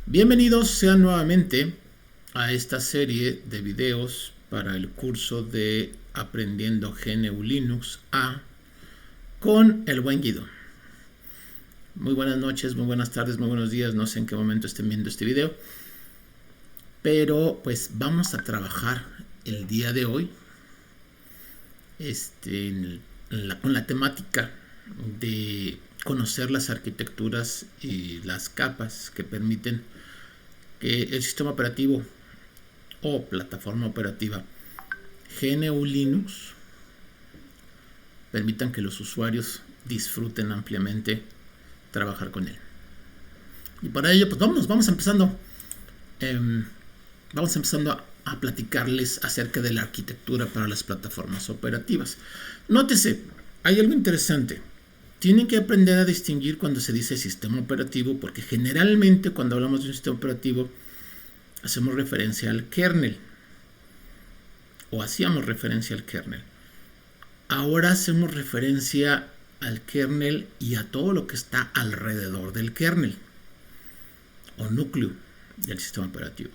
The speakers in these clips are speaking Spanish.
Bienvenidos sean nuevamente a esta serie de videos para el curso de Aprendiendo GNU Linux A con el buen Guido. Muy buenas noches, muy buenas tardes, muy buenos días, no sé en qué momento estén viendo este video, pero pues vamos a trabajar el día de hoy con la temática de conocer las arquitecturas y las capas que permiten que el sistema operativo o plataforma operativa GNU Linux permitan que los usuarios disfruten ampliamente trabajar con él. Y para ello, pues vamos empezando a platicarles acerca de la arquitectura para las plataformas operativas. Nótese, hay algo interesante. Tienen que aprender a distinguir cuando se dice sistema operativo, porque generalmente cuando hablamos de un sistema operativo hacemos referencia al kernel, o hacíamos referencia al kernel. Ahora hacemos referencia al kernel y a todo lo que está alrededor del kernel, o núcleo del sistema operativo.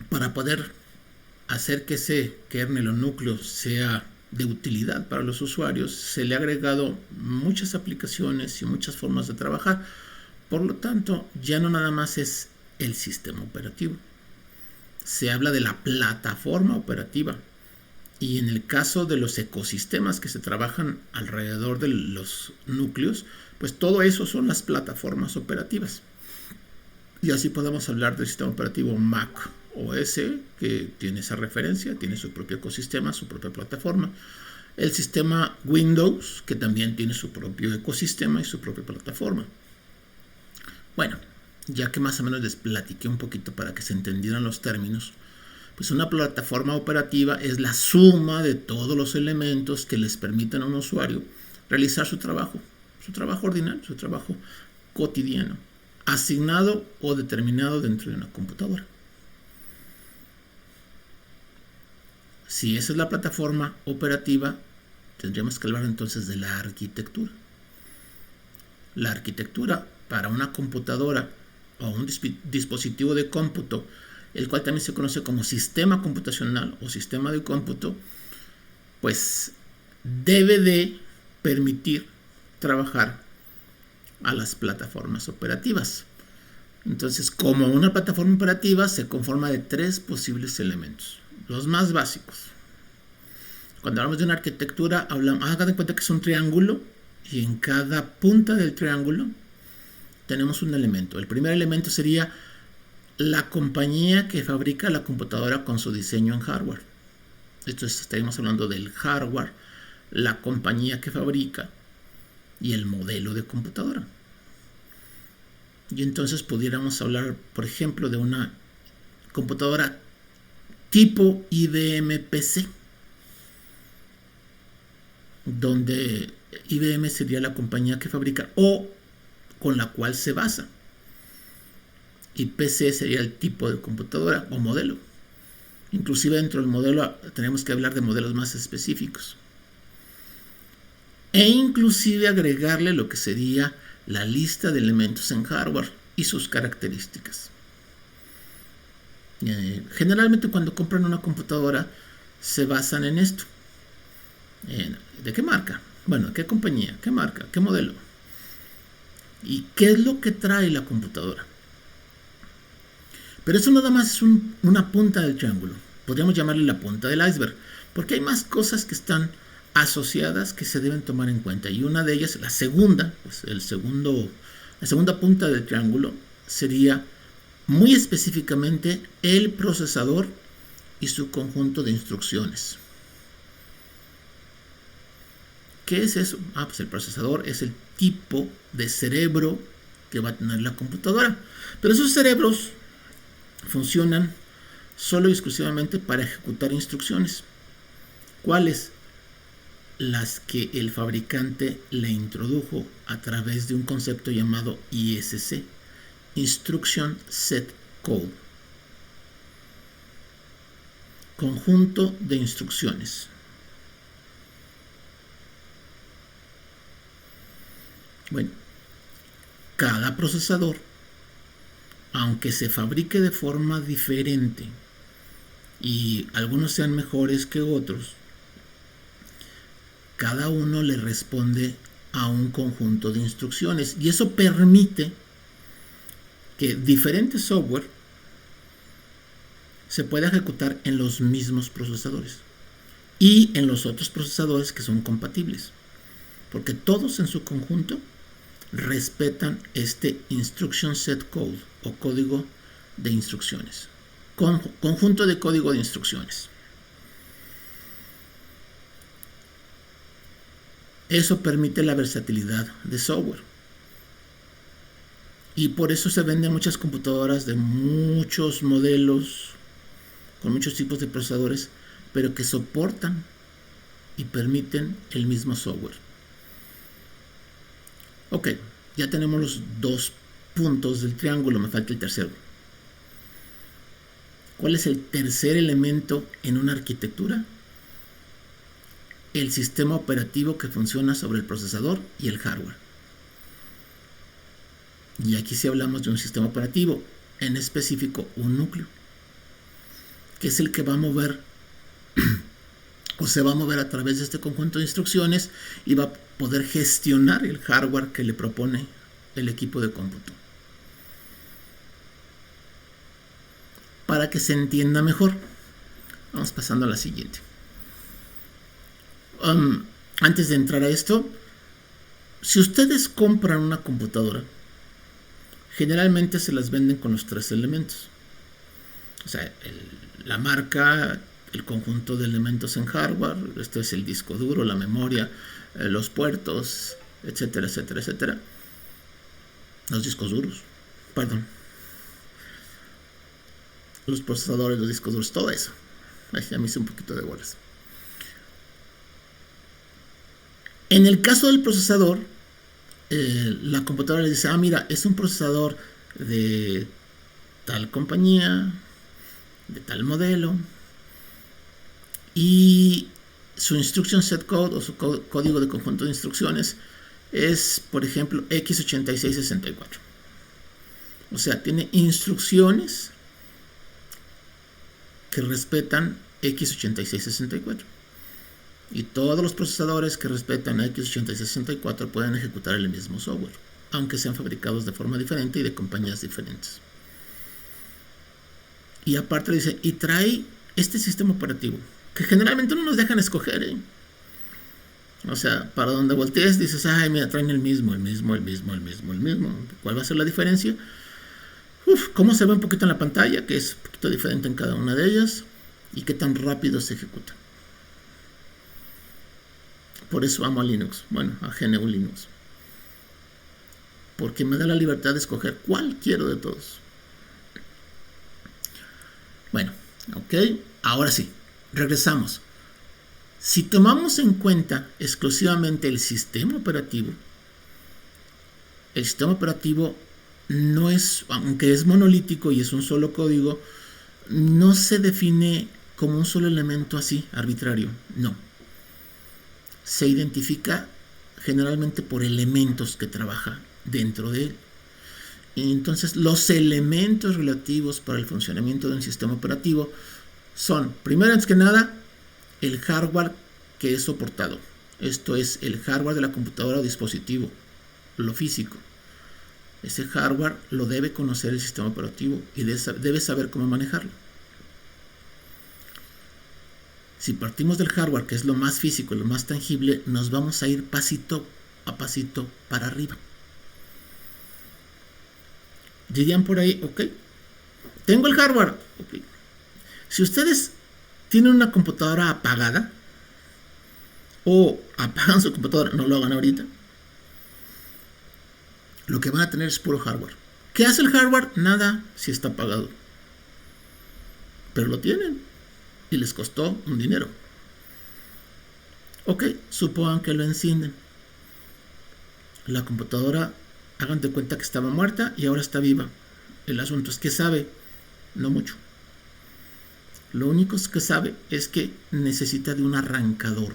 Para poder hacer que ese kernel o núcleo sea de utilidad para los usuarios, se le ha agregado muchas aplicaciones y muchas formas de trabajar. Por lo tanto, ya no nada más es el sistema operativo. Se habla de la plataforma operativa. Y en el caso de los ecosistemas que se trabajan alrededor de los núcleos, pues todo eso son las plataformas operativas. Y así podemos hablar del sistema operativo Mac OS, que tiene esa referencia, tiene su propio ecosistema, su propia plataforma. El sistema Windows, que también tiene su propio ecosistema y su propia plataforma. Bueno, ya que más o menos les platiqué un poquito para que se entendieran los términos, pues una plataforma operativa es la suma de todos los elementos que les permitan a un usuario realizar su trabajo ordinario, su trabajo cotidiano, asignado o determinado dentro de una computadora. Si esa es la plataforma operativa, tendríamos que hablar entonces de la arquitectura. La arquitectura para una computadora o un dispositivo de cómputo, el cual también se conoce como sistema computacional o sistema de cómputo, pues debe de permitir trabajar a las plataformas operativas. Entonces, como una plataforma operativa se conforma de tres posibles elementos, los más básicos. Cuando hablamos de una arquitectura, hagan de cuenta que es un triángulo y en cada punta del triángulo tenemos un elemento. El primer elemento sería la compañía que fabrica la computadora con su diseño en hardware. Entonces estaríamos hablando del hardware, la compañía que fabrica y el modelo de computadora. Y entonces pudiéramos hablar, por ejemplo, de una computadora tipo IBM PC, donde IBM sería la compañía que fabrica o con la cual se basa. Y PC sería el tipo de computadora o modelo. Inclusive dentro del modelo tenemos que hablar de modelos más específicos. E inclusive agregarle lo que sería la lista de elementos en hardware y sus características. Generalmente cuando compran una computadora se basan en esto. ¿De qué marca? Bueno, ¿qué compañía? ¿Qué marca? ¿Qué modelo? ¿Y qué es lo que trae la computadora? Pero eso nada más es una punta del triángulo. Podríamos llamarle la punta del iceberg, porque hay más cosas que están asociadas que se deben tomar en cuenta. Y una de ellas, la segunda, pues la segunda punta del triángulo sería muy específicamente el procesador y su conjunto de instrucciones. ¿Qué es eso? Pues el procesador es el tipo de cerebro que va a tener la computadora. Pero esos cerebros funcionan solo y exclusivamente para ejecutar instrucciones. ¿Cuáles? Las que el fabricante le introdujo a través de un concepto llamado ISC, Instruction Set Code, conjunto de instrucciones. Bueno, Cada procesador, aunque se fabrique de forma diferente y algunos sean mejores que otros, cada uno le responde a un conjunto de instrucciones y eso permite que diferentes software se pueda ejecutar en los mismos procesadores y en los otros procesadores que son compatibles, porque todos en su conjunto respetan este Instruction Set Code o código de instrucciones, conjunto de código de instrucciones. Eso permite la versatilidad de software. Y por eso se venden muchas computadoras de muchos modelos, con muchos tipos de procesadores, pero que soportan y permiten el mismo software. Ok, ya tenemos los dos puntos del triángulo, me falta el tercero. ¿Cuál es el tercer elemento en una arquitectura? El sistema operativo que funciona sobre el procesador y el hardware. Y aquí sí hablamos de un sistema operativo, en específico un núcleo, que es el que va a mover o se va a mover a través de este conjunto de instrucciones y va a poder gestionar el hardware que le propone el equipo de cómputo. Para que se entienda mejor, vamos pasando a la siguiente. Antes de entrar a esto, si ustedes compran una computadora, generalmente se las venden con los tres elementos. O sea, la marca, el conjunto de elementos en hardware, esto es el disco duro, la memoria, los puertos, etcétera, etcétera, etcétera. Los discos duros, perdón. Los procesadores, los discos duros, todo eso. Ay, ya me hice un poquito de bolas. En el caso del procesador, la computadora le dice, mira, es un procesador de tal compañía, de tal modelo, y su instruction set code o su código de conjunto de instrucciones es, por ejemplo, x86-64. O sea, tiene instrucciones que respetan x86-64. Y todos los procesadores que respetan x86-64 pueden ejecutar el mismo software, aunque sean fabricados de forma diferente y de compañías diferentes. Y aparte dice, y trae este sistema operativo, que generalmente no nos dejan escoger, ¿eh? O sea, para donde voltees dices, ay, mira, traen el mismo. ¿Cuál va a ser la diferencia? Cómo se ve un poquito en la pantalla, que es un poquito diferente en cada una de ellas, y qué tan rápido se ejecuta. Por eso amo a Linux, bueno, a GNU Linux, porque me da la libertad de escoger cuál quiero de todos. Bueno, ok, ahora sí, regresamos. Si tomamos en cuenta exclusivamente el sistema operativo no es, aunque es monolítico y es un solo código, no se define como un solo elemento así, arbitrario, no. Se identifica generalmente por elementos que trabaja dentro de él. Y entonces los elementos relativos para el funcionamiento de un sistema operativo son, primero antes que nada, el hardware que es soportado. Esto es el hardware de la computadora o dispositivo, lo físico. Ese hardware lo debe conocer el sistema operativo y debe saber cómo manejarlo. Si partimos del hardware, que es lo más físico, lo más tangible, nos vamos a ir pasito a pasito para arriba. Dirían por ahí, ok, tengo el hardware. Okay. Si ustedes tienen una computadora apagada o apagan su computadora, no lo hagan ahorita, lo que van a tener es puro hardware. ¿Qué hace el hardware? Nada si está apagado. Pero lo tienen y les costó un dinero. Ok, supongan que lo encienden. La computadora, hagan de cuenta que estaba muerta y ahora está viva. El asunto es que sabe, no mucho. Lo único que sabe es que necesita de un arrancador.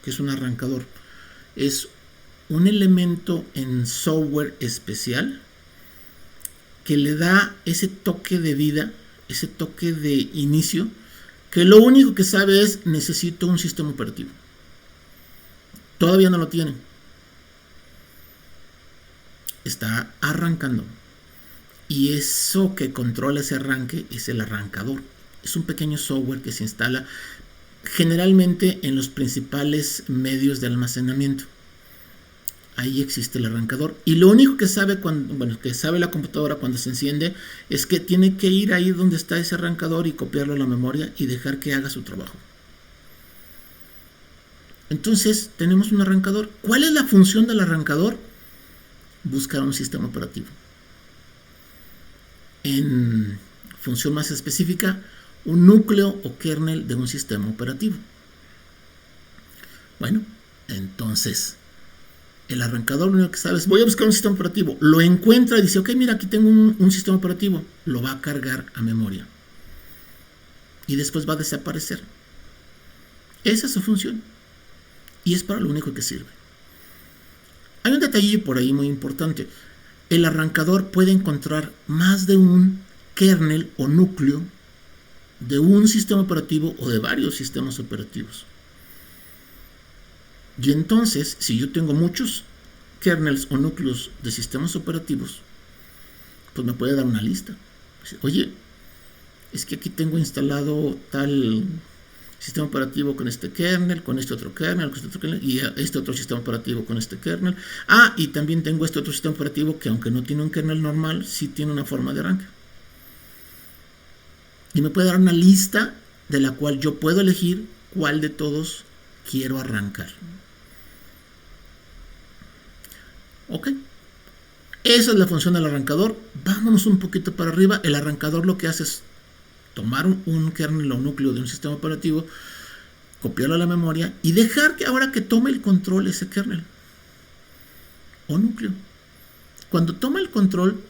¿Qué es un arrancador? Es un elemento en software especial que le da ese toque de vida, ese toque de inicio, que lo único que sabe es necesito un sistema operativo. Todavía no lo tiene. Está arrancando. Y eso que controla ese arranque es el arrancador. Es un pequeño software que se instala generalmente en los principales medios de almacenamiento. Ahí existe el arrancador. Y lo único que sabe que sabe la computadora cuando se enciende es que tiene que ir ahí donde está ese arrancador y copiarlo a la memoria y dejar que haga su trabajo. Entonces tenemos un arrancador. ¿Cuál es la función del arrancador? Buscar un sistema operativo. En función más específica, un núcleo o kernel de un sistema operativo. Bueno, entonces el arrancador lo único que sabe es voy a buscar un sistema operativo, lo encuentra y dice ok, mira, aquí tengo un sistema operativo, lo va a cargar a memoria y después va a desaparecer. Esa es su función y es para lo único que sirve. Hay un detallillo por ahí muy importante. El arrancador puede encontrar más de un kernel o núcleo de un sistema operativo o de varios sistemas operativos. Y entonces, si yo tengo muchos kernels o núcleos de sistemas operativos, pues me puede dar una lista. Oye, es que aquí tengo instalado tal sistema operativo con este kernel, con este otro kernel, y este otro sistema operativo con este kernel. Y también tengo este otro sistema operativo que aunque no tiene un kernel normal, sí tiene una forma de arranque. Y me puede dar una lista de la cual yo puedo elegir cuál de todos quiero arrancar. Ok. Esa es la función del arrancador. Vámonos un poquito para arriba. El arrancador lo que hace es tomar un kernel o núcleo de un sistema operativo, copiarlo a la memoria y dejar que ahora que tome el control ese kernel o núcleo. Cuando toma el control,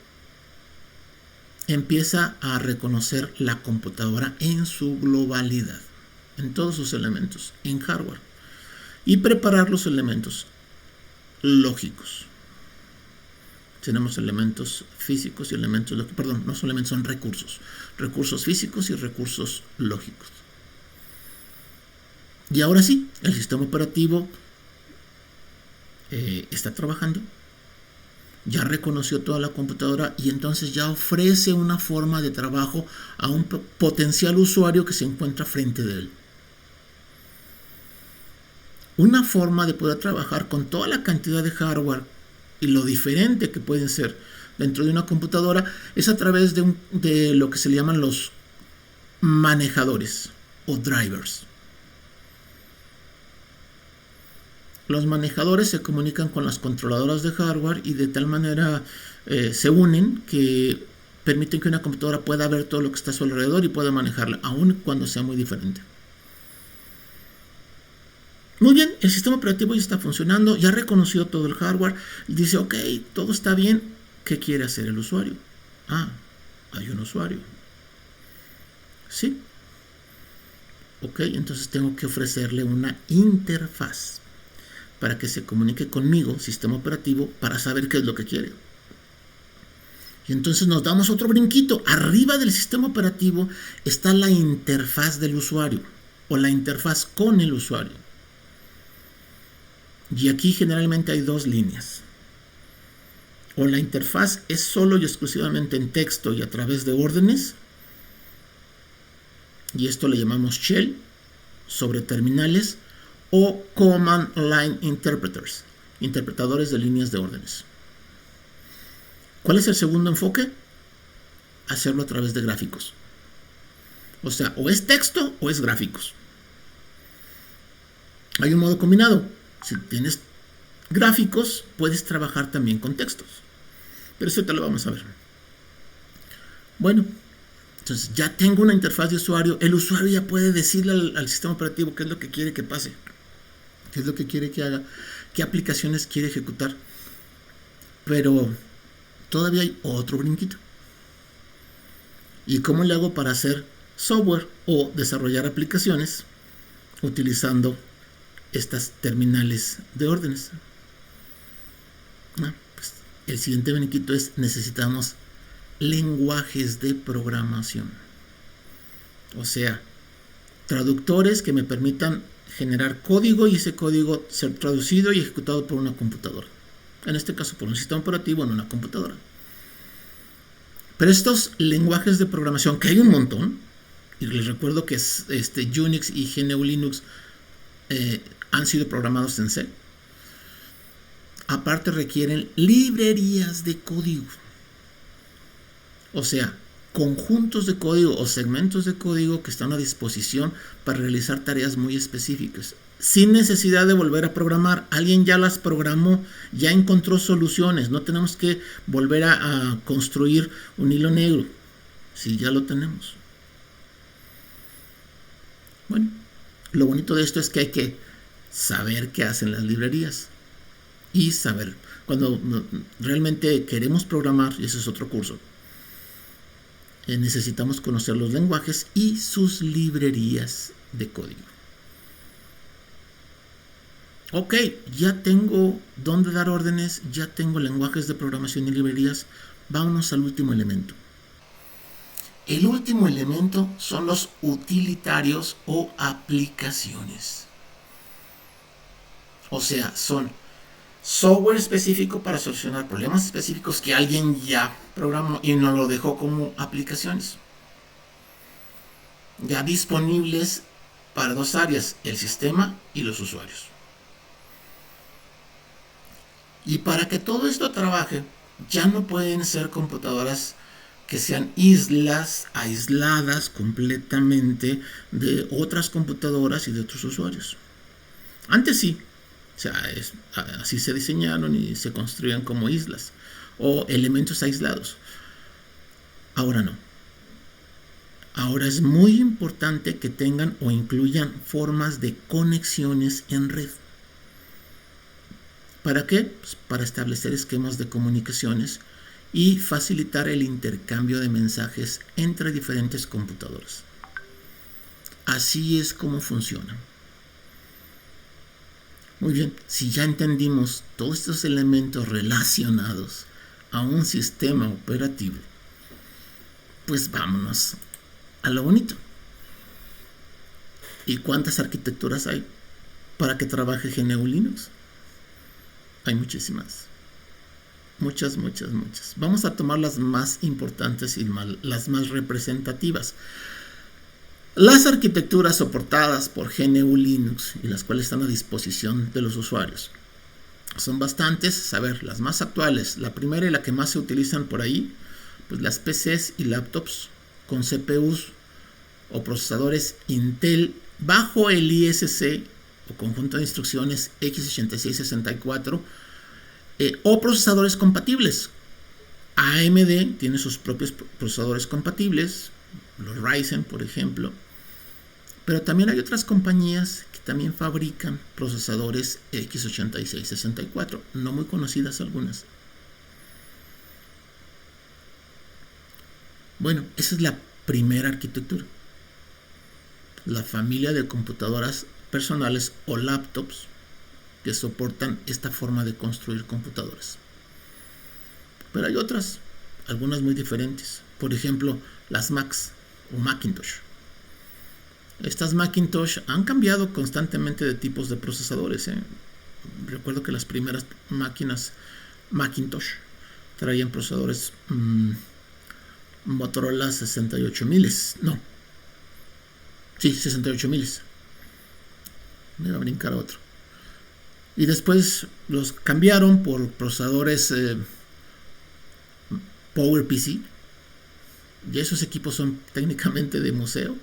empieza a reconocer la computadora en su globalidad, en todos sus elementos, en hardware, y preparar los elementos lógicos. Tenemos elementos físicos y elementos lógicos. Perdón, no son elementos, son recursos. Recursos físicos y recursos lógicos. Y ahora sí, el sistema operativo está trabajando. Ya reconoció toda la computadora y entonces ya ofrece una forma de trabajo a un potencial usuario que se encuentra frente de él. Una forma de poder trabajar con toda la cantidad de hardware y lo diferente que pueden ser dentro de una computadora es a través de lo que se le llaman los manejadores o drivers. Los manejadores se comunican con las controladoras de hardware y de tal manera se unen que permiten que una computadora pueda ver todo lo que está a su alrededor y pueda manejarla, aun cuando sea muy diferente. Muy bien, el sistema operativo ya está funcionando, ya reconoció todo el hardware y dice, ok, todo está bien, ¿qué quiere hacer el usuario? Hay un usuario. Sí. Ok, entonces tengo que ofrecerle una interfaz para que se comunique conmigo, sistema operativo, para saber qué es lo que quiere. Y entonces nos damos otro brinquito. Arriba del sistema operativo está la interfaz del usuario o la interfaz con el usuario. Y aquí generalmente hay dos líneas. O la interfaz es solo y exclusivamente en texto y a través de órdenes. Y esto le llamamos shell sobre terminales. O Command Line Interpreters, interpretadores de líneas de órdenes. ¿Cuál es el segundo enfoque? Hacerlo a través de gráficos. O sea, o es texto o es gráficos. Hay un modo combinado. Si tienes gráficos, puedes trabajar también con textos. Pero eso te lo vamos a ver. Bueno, entonces ya tengo una interfaz de usuario. El usuario ya puede decirle al sistema operativo qué es lo que quiere que pase. Qué es lo que quiere que haga, qué aplicaciones quiere ejecutar. Pero todavía hay otro brinquito. ¿Y cómo le hago para hacer software o desarrollar aplicaciones utilizando estas terminales de órdenes? Pues el siguiente beneficio es necesitamos lenguajes de programación. O sea, traductores que me permitan generar código y ese código ser traducido y ejecutado por una computadora. En este caso por un sistema operativo en una computadora. Pero estos lenguajes de programación, que hay un montón, y les recuerdo que Unix y GNU Linux han sido programados en C, aparte requieren librerías de código. O sea, conjuntos de código o segmentos de código que están a disposición para realizar tareas muy específicas, sin necesidad de volver a programar. Alguien ya las programó, ya encontró soluciones, no tenemos que volver a construir un hilo negro, si ya lo tenemos. Bueno, lo bonito de esto es que hay que saber qué hacen las librerías y saber, cuando realmente queremos programar, y ese es otro curso, necesitamos conocer los lenguajes y sus librerías de código. Ok, ya tengo dónde dar órdenes, ya tengo lenguajes de programación y librerías. Vámonos al último elemento. El último elemento son los utilitarios o aplicaciones. O sea, son software específico para solucionar problemas específicos que alguien ya programó y nos lo dejó como aplicaciones. Ya disponibles para dos áreas, el sistema y los usuarios. Y para que todo esto trabaje, ya no pueden ser computadoras que sean islas aisladas completamente de otras computadoras y de otros usuarios. Antes sí, o sea, así se diseñaron y se construían como islas o elementos aislados. Ahora no. Ahora es muy importante que tengan o incluyan formas de conexiones en red. ¿Para qué? Pues para establecer esquemas de comunicaciones y facilitar el intercambio de mensajes entre diferentes computadoras. Así es como funciona. Muy bien, si ya entendimos todos estos elementos relacionados a un sistema operativo, pues vámonos a lo bonito. ¿Y cuántas arquitecturas hay para que trabaje GNU Linux? Hay muchísimas. Muchas. Vamos a tomar las más importantes y las más representativas. Las arquitecturas soportadas por GNU Linux y las cuales están a disposición de los usuarios son bastantes. A ver, las más actuales, la primera y la que más se utilizan por ahí, pues las PCs y laptops con CPUs o procesadores Intel bajo el ISC o conjunto de instrucciones x86-64 o procesadores compatibles. AMD tiene sus propios procesadores compatibles, los Ryzen, por ejemplo, pero también hay otras compañías que también fabrican procesadores x86-64, no muy conocidas algunas. Bueno, esa es la primera arquitectura. La familia de computadoras personales o laptops que soportan esta forma de construir computadoras. Pero hay otras, algunas muy diferentes. Por ejemplo, las Macs o Macintosh. Estas Macintosh han cambiado constantemente de tipos de procesadores. Recuerdo que las primeras máquinas Macintosh traían procesadores Motorola 68000. No. Sí, 68000. Me va a brincar otro. Y después los cambiaron por procesadores PowerPC. Y esos equipos son técnicamente de museo,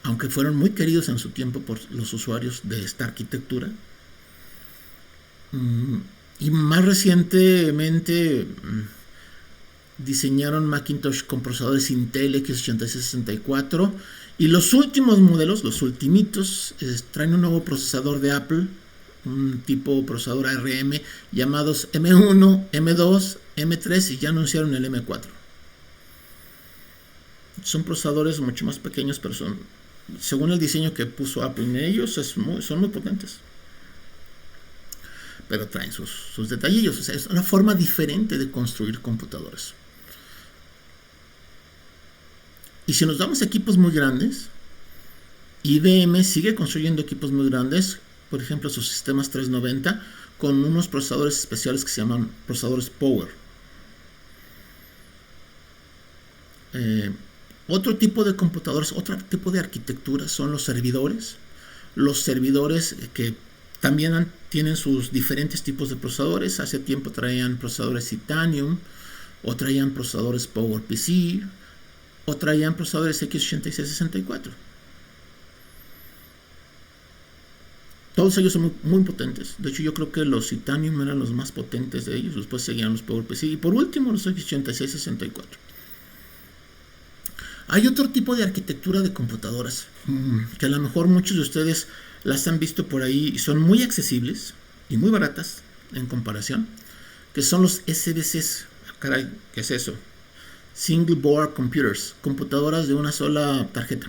aunque fueron muy queridos en su tiempo por los usuarios de esta arquitectura. Y más recientemente diseñaron Macintosh con procesadores Intel x86-64 y los últimos modelos, los ultimitos, traen un nuevo procesador de Apple, un tipo procesador ARM llamados M1, M2, M3 y ya anunciaron el M4. Son procesadores mucho más pequeños, pero son, según el diseño que puso Apple en ellos, son muy potentes. pero traen sus detallillos. O sea, es una forma diferente de construir computadoras. Y si nos damos a equipos muy grandes, IBM sigue construyendo equipos muy grandes, por ejemplo sus sistemas 390, con unos procesadores especiales que se llaman procesadores Power. Otro tipo de computadoras, otro tipo de arquitectura son los servidores. Los servidores que también tienen sus diferentes tipos de procesadores. Hace tiempo traían procesadores Titanium, o traían procesadores PowerPC, o traían procesadores x86-64. Todos ellos son muy potentes. De hecho, yo creo que los Titanium eran los más potentes de ellos. Después seguían los PowerPC y por último los x86-64. Hay otro tipo de arquitectura de computadoras que a lo mejor muchos de ustedes las han visto por ahí y son muy accesibles y muy baratas en comparación, que son los SBCs. Caray, ¿qué es eso? Single Board Computers, computadoras de una sola tarjeta.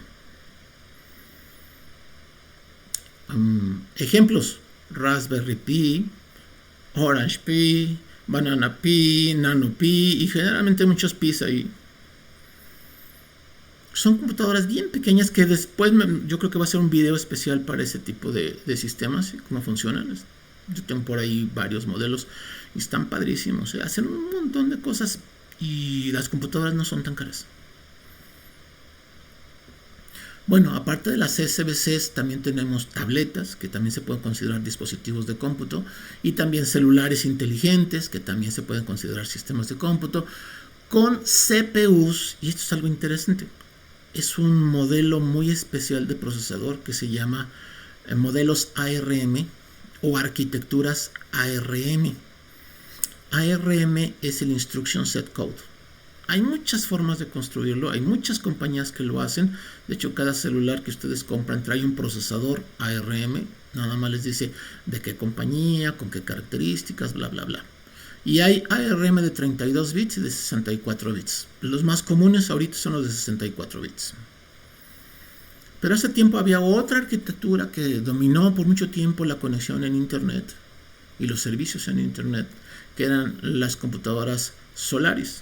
Ejemplos: Raspberry Pi, Orange Pi, Banana Pi, Nano Pi y generalmente muchos Pis ahí. Son computadoras bien pequeñas que después yo creo que va a ser un video especial para ese tipo de sistemas y cómo funcionan. Yo tengo por ahí varios modelos y están padrísimos. Hacen un montón de cosas y las computadoras no son tan caras. Bueno, aparte de las SBCs, también tenemos tabletas, que también se pueden considerar dispositivos de cómputo, y también celulares inteligentes, que también se pueden considerar sistemas de cómputo, con CPUs, y esto es algo interesante. Es un modelo muy especial de procesador que se llama modelos ARM o arquitecturas ARM. ARM es el Instruction Set Code. Hay muchas formas de construirlo, hay muchas compañías que lo hacen. De hecho, cada celular que ustedes compran trae un procesador ARM. Nada más les dice de qué compañía, con qué características, bla, bla, bla. Y hay ARM de 32 bits y de 64 bits. Los más comunes ahorita son los de 64 bits. Pero hace tiempo había otra arquitectura que dominó por mucho tiempo la conexión en Internet y los servicios en Internet, que eran las computadoras Solaris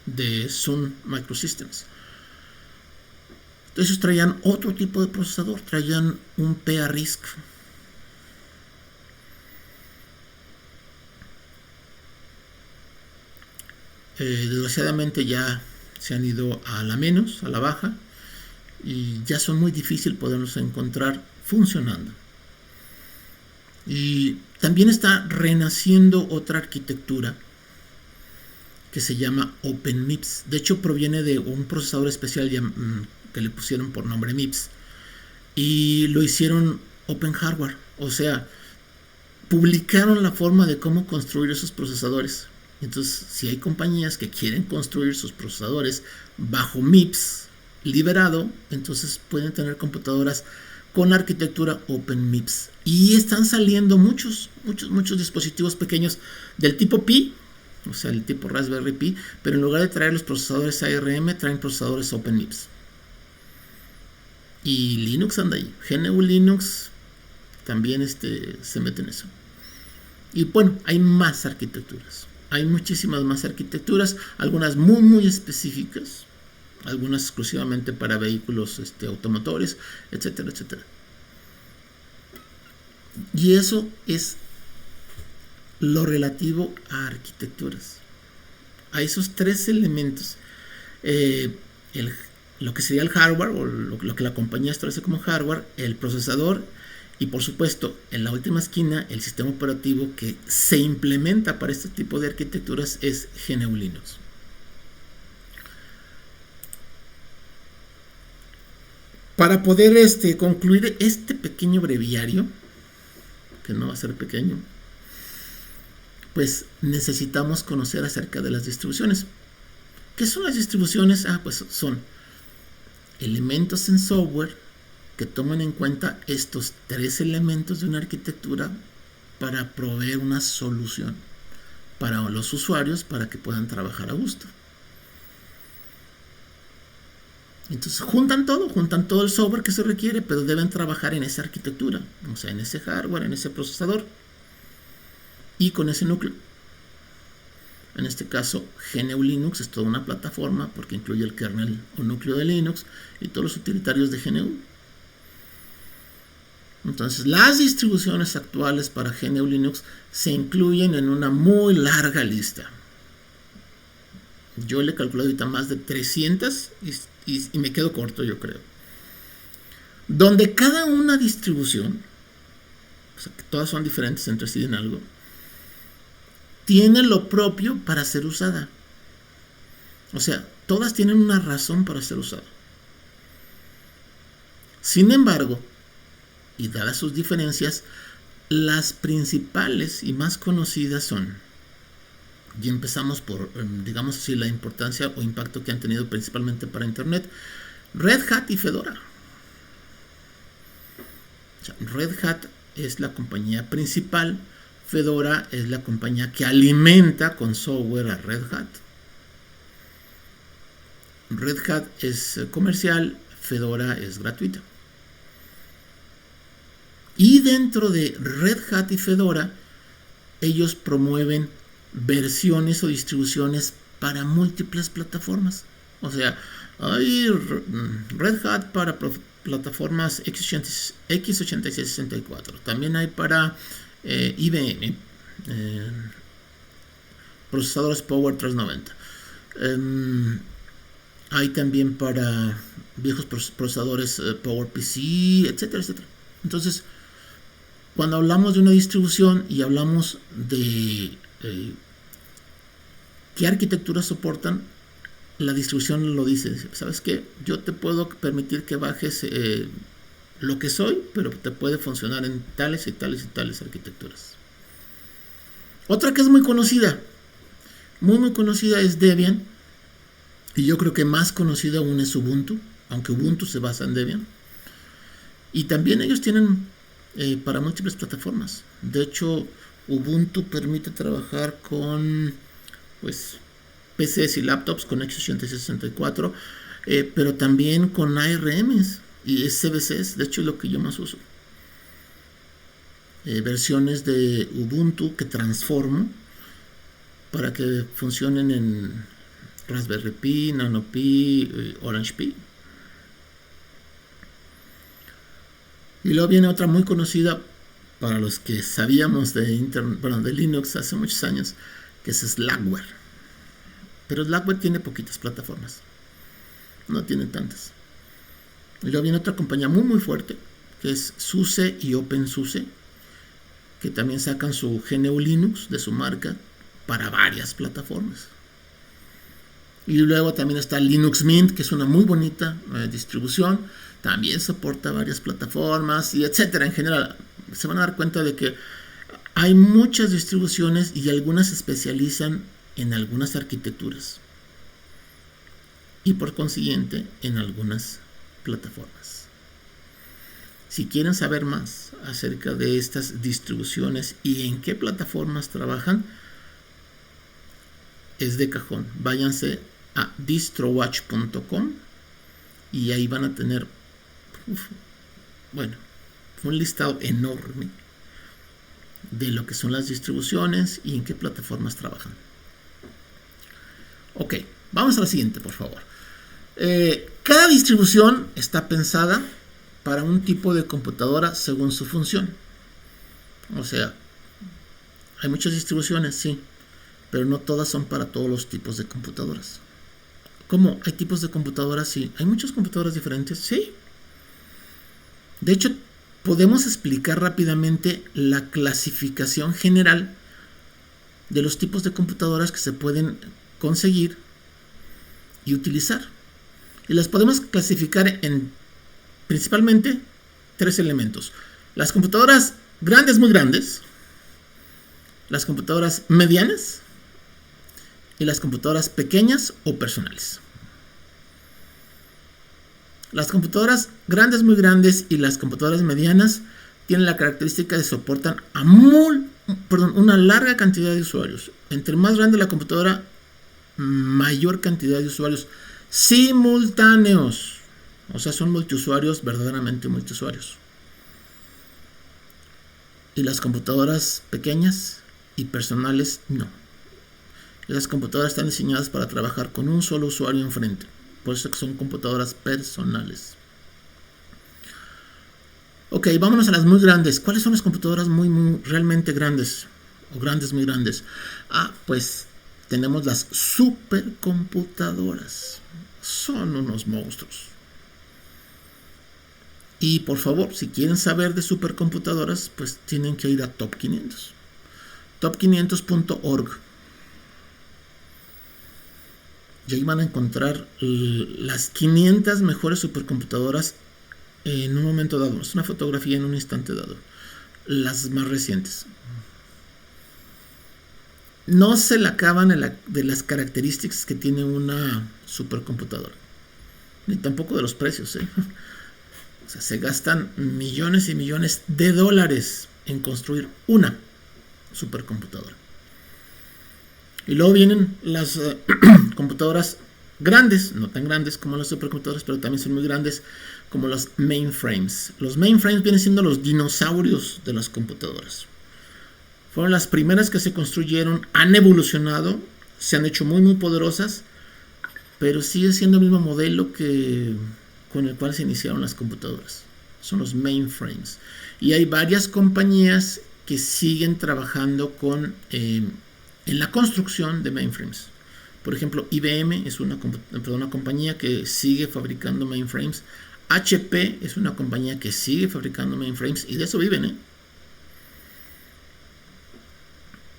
de Sun Microsystems. Entonces traían otro tipo de procesador, traían un PA-RISC. Desgraciadamente ya se han ido a la menos, a la baja, y ya son muy difícil poderlos encontrar funcionando. Y también está renaciendo otra arquitectura que se llama OpenMIPS. De hecho, proviene de un procesador especial que le pusieron por nombre MIPS, y lo hicieron Open Hardware. O sea, publicaron la forma de cómo construir esos procesadores. Entonces, si hay compañías que quieren construir sus procesadores bajo MIPS liberado, entonces pueden tener computadoras con arquitectura OpenMIPS. Y están saliendo muchos dispositivos pequeños del tipo Pi, o sea, el tipo Raspberry Pi, pero en lugar de traer los procesadores ARM, traen procesadores OpenMIPS. Y Linux anda ahí. GNU Linux también se mete en eso. Y bueno, hay más arquitecturas. Hay muchísimas más arquitecturas, algunas muy específicas, algunas exclusivamente para vehículos automotores, etcétera, etcétera. Y eso es lo relativo a arquitecturas, a esos tres elementos. Lo que sería el hardware, o lo que la compañía establece como hardware, el procesador, y por supuesto, en la última esquina, el sistema operativo que se implementa para este tipo de arquitecturas es GNU Linux. Para poder concluir este pequeño breviario, que no va a ser pequeño, pues necesitamos conocer acerca de las distribuciones. ¿Qué son las distribuciones? Pues son elementos en software que toman en cuenta estos tres elementos de una arquitectura para proveer una solución para los usuarios para que puedan trabajar a gusto. Entonces juntan todo el software que se requiere, pero deben trabajar en esa arquitectura, o sea, en ese hardware, en ese procesador. y con ese núcleo. En este caso, GNU Linux es toda una plataforma porque incluye el kernel o núcleo de Linux y todos los utilitarios de GNU. Entonces, las distribuciones actuales para GNU Linux se incluyen en una muy larga lista. Yo le he calculado ahorita más de 300 y me quedo corto, yo creo. Donde cada una distribución, o sea, que todas son diferentes entre sí en algo, tiene lo propio para ser usada. O sea, todas tienen una razón para ser usadas. Sin embargo, y dadas sus diferencias, las principales y más conocidas son, y empezamos por, digamos así, la importancia o impacto que han tenido principalmente para Internet, Red Hat y Fedora. O sea, Red Hat es la compañía principal, Fedora es la compañía que alimenta con software a Red Hat. Red Hat es comercial, Fedora es gratuita. Y dentro de Red Hat y Fedora, ellos promueven versiones o distribuciones para múltiples plataformas. O sea, hay Red Hat para plataformas x86-64. También hay para IBM, procesadores Power 390. Hay también para viejos procesadores PowerPC, etcétera, etcétera. Entonces, cuando hablamos de una distribución y hablamos de qué arquitecturas soportan, la distribución lo dice. ¿Sabes qué? Yo te puedo permitir que bajes lo que soy, pero te puede funcionar en tales y tales y tales arquitecturas. Otra que es muy conocida, muy conocida, es Debian. Y yo creo que más conocida aún es Ubuntu, aunque Ubuntu se basa en Debian. Y también ellos tienen para múltiples plataformas. De hecho, Ubuntu permite trabajar con PCs y laptops con x86-64, pero también con ARMs y CVCs. De hecho, es lo que yo más uso. Versiones de Ubuntu que transformo para que funcionen en Raspberry Pi, Nano Pi, Orange Pi. Y luego viene otra muy conocida para los que sabíamos de Linux hace muchos años, que es Slackware. Pero Slackware tiene poquitas plataformas, no tiene tantas. Y luego viene otra compañía muy fuerte, que es SUSE y OpenSUSE, que también sacan su GNU Linux de su marca para varias plataformas. Y luego también está Linux Mint, que es una muy bonita distribución, también soporta varias plataformas y etcétera. En general, se van a dar cuenta de que hay muchas distribuciones y algunas se especializan en algunas arquitecturas y por consiguiente en algunas plataformas. Si quieren saber más acerca de estas distribuciones y en qué plataformas trabajan, es de cajón. Váyanse a distrowatch.com y ahí van a tener un listado enorme de lo que son las distribuciones y en qué plataformas trabajan. Ok, vamos a la siguiente, por favor. Cada distribución está pensada para un tipo de computadora según su función. O sea, hay muchas distribuciones, sí, pero no todas son para todos los tipos de computadoras. ¿Cómo? ¿Hay tipos de computadoras? Sí. ¿Hay muchas computadoras diferentes? Sí. De hecho, podemos explicar rápidamente la clasificación general de los tipos de computadoras que se pueden conseguir y utilizar. Y las podemos clasificar en principalmente 3 elementos. Las computadoras grandes, muy grandes, las computadoras medianas y las computadoras pequeñas o personales. Las computadoras grandes, muy grandes y las computadoras medianas tienen la característica de soportan a una larga cantidad de usuarios. Entre más grande la computadora, mayor cantidad de usuarios simultáneos. O sea, son multiusuarios, verdaderamente multiusuarios. Y las computadoras pequeñas, y personales no. Esas computadoras están diseñadas para trabajar con un solo usuario enfrente. Por eso que son computadoras personales. Ok, vámonos a las muy grandes. ¿Cuáles son las computadoras realmente grandes? O grandes, muy grandes. Pues tenemos las supercomputadoras. Son unos monstruos. Y por favor, si quieren saber de supercomputadoras, pues tienen que ir a Top 500. Top500.org. Y ahí van a encontrar las 500 mejores supercomputadoras en un momento dado. Es una fotografía en un instante dado. Las más recientes. No se le acaban de las características que tiene una supercomputadora. Ni tampoco de los precios. O sea, se gastan millones y millones de dólares en construir una supercomputadora. Y luego vienen las computadoras grandes, no tan grandes como las supercomputadoras, pero también son muy grandes, como los mainframes. Los mainframes vienen siendo los dinosaurios de las computadoras. Fueron las primeras que se construyeron, han evolucionado, se han hecho muy poderosas, pero sigue siendo el mismo modelo con el cual se iniciaron las computadoras. Son los mainframes. Y hay varias compañías que siguen trabajando en la construcción de mainframes. Por ejemplo, IBM es una compañía que sigue fabricando mainframes. HP es una compañía que sigue fabricando mainframes y de eso viven,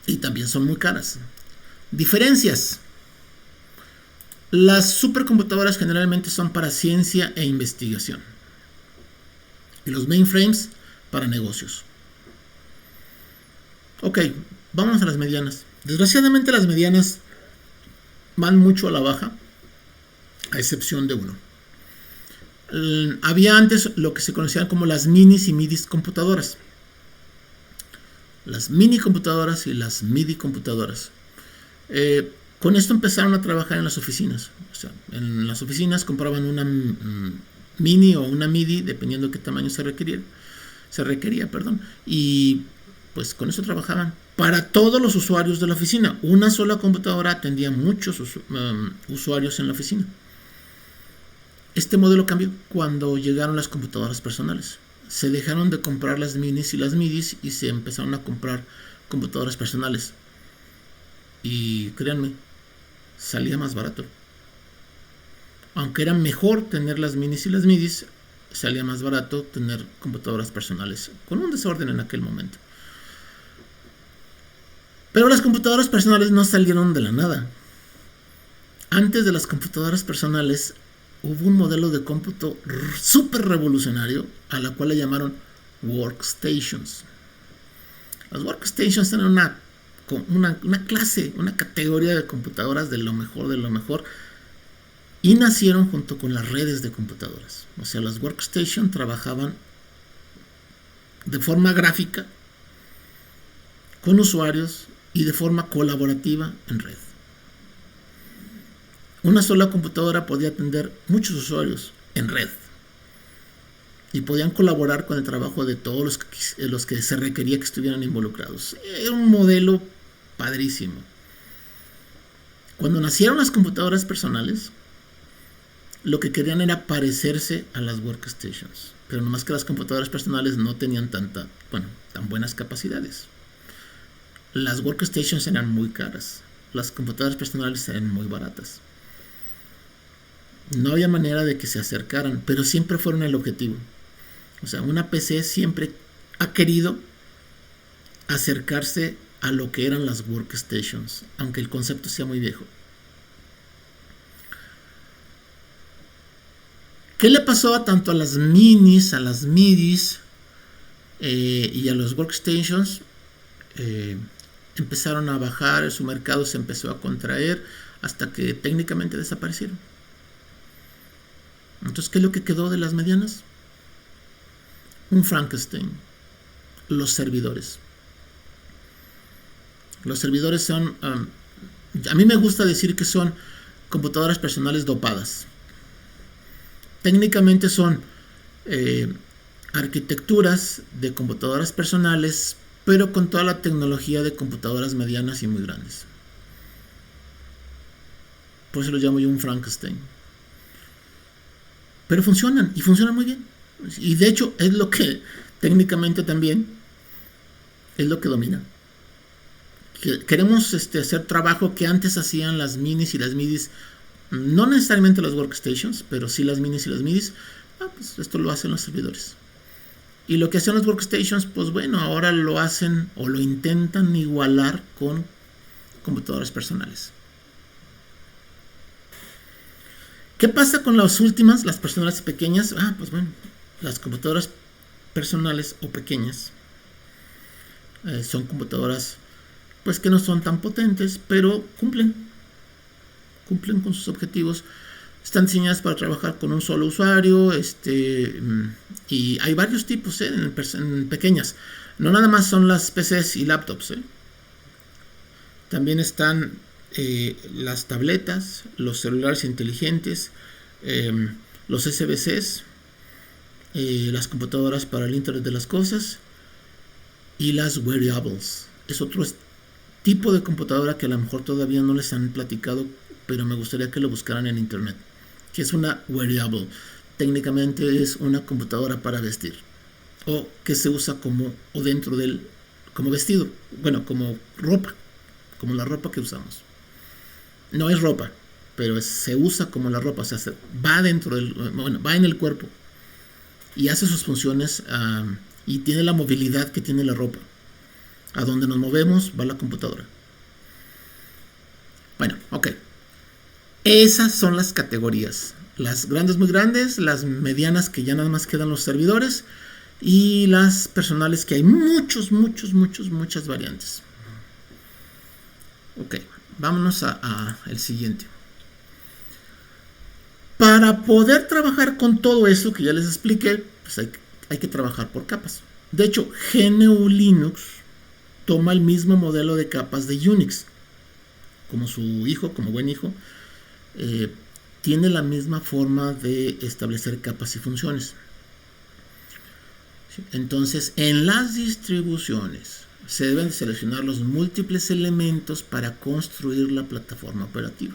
Y también son muy caras. Diferencias. Las supercomputadoras generalmente son para ciencia e investigación. Y los mainframes para negocios. Ok, vamos a las medianas. Desgraciadamente las medianas van mucho a la baja, a excepción de uno. Había antes lo que se conocían como las minis y midis computadoras. Las mini computadoras y las MIDI computadoras. Con esto empezaron a trabajar en las oficinas. O sea, en las oficinas compraban una mini o una MIDI, dependiendo de qué tamaño se requería, y pues con eso trabajaban para todos los usuarios de la oficina. Una sola computadora atendía a muchos usuarios en la oficina. Este modelo cambió cuando llegaron las computadoras personales. Se dejaron de comprar las minis y las midis y se empezaron a comprar computadoras personales. Y créanme, salía más barato. Aunque era mejor tener las minis y las midis, salía más barato tener computadoras personales, con un desorden en aquel momento. Pero las computadoras personales no salieron de la nada. Antes de las computadoras personales hubo un modelo de cómputo súper revolucionario a la cual le llamaron workstations. Las workstations eran una clase, una categoría de computadoras de lo mejor, y nacieron junto con las redes de computadoras. O sea, las workstations trabajaban de forma gráfica con usuarios y de forma colaborativa en red. Una sola computadora podía atender muchos usuarios en red y podían colaborar con el trabajo de todos los que se requería que estuvieran involucrados. Era un modelo padrísimo. Cuando nacieron las computadoras personales, lo que querían era parecerse a las workstations, pero nomás que las computadoras personales no tenían tan buenas capacidades. Las workstations eran muy caras, las computadoras personales eran muy baratas. No había manera de que se acercaran, pero siempre fueron el objetivo. O sea, una PC siempre ha querido acercarse a lo que eran las workstations, aunque el concepto sea muy viejo. ¿Qué le pasó tanto a las minis, a las midis y a los workstations? Empezaron a bajar, su mercado se empezó a contraer hasta que técnicamente desaparecieron. Entonces, ¿qué es lo que quedó de las medianas? Un Frankenstein. Los servidores. Los servidores son, a mí me gusta decir que son computadoras personales dopadas. Técnicamente son arquitecturas de computadoras personales, pero con toda la tecnología de computadoras medianas y muy grandes. Por eso lo llamo yo un Frankenstein. Pero funcionan, y funcionan muy bien. Y de hecho es lo que técnicamente también es lo que domina. Queremos hacer trabajo que antes hacían las minis y las midis, no necesariamente las workstations, pero sí las minis y las midis. Pues esto lo hacen los servidores. Y lo que hacen los workstations, pues bueno, ahora lo hacen o lo intentan igualar con computadoras personales. ¿Qué pasa con las últimas, las personales pequeñas? Pues bueno, las computadoras personales o pequeñas son computadoras pues que no son tan potentes, pero cumplen con sus objetivos. Están diseñadas para trabajar con un solo usuario, y hay varios tipos en pequeñas. No nada más son las PCs y laptops. También están las tabletas, los celulares inteligentes, los SBCs, las computadoras para el Internet de las Cosas y las wearables. Es otro tipo de computadora que a lo mejor todavía no les han platicado, pero me gustaría que lo buscaran en internet, que es una wearable. Técnicamente es una computadora para vestir, o que se usa como vestido, bueno, como ropa, como la ropa que usamos. No es ropa, pero se usa como la ropa, o sea, va va en el cuerpo y hace sus funciones, y tiene la movilidad que tiene la ropa. A donde nos movemos va la computadora. Bueno, ok. Esas son las categorías. Las grandes muy grandes, las medianas que ya nada más quedan los servidores, y las personales que hay muchas variantes. Ok, vámonos a el siguiente. Para poder trabajar con todo eso que ya les expliqué, pues hay que trabajar por capas. De hecho, GNU Linux toma el mismo modelo de capas de Unix. Como su hijo, como buen hijo, tiene la misma forma de establecer capas y funciones. Entonces, en las distribuciones se deben seleccionar los múltiples elementos para construir la plataforma operativa.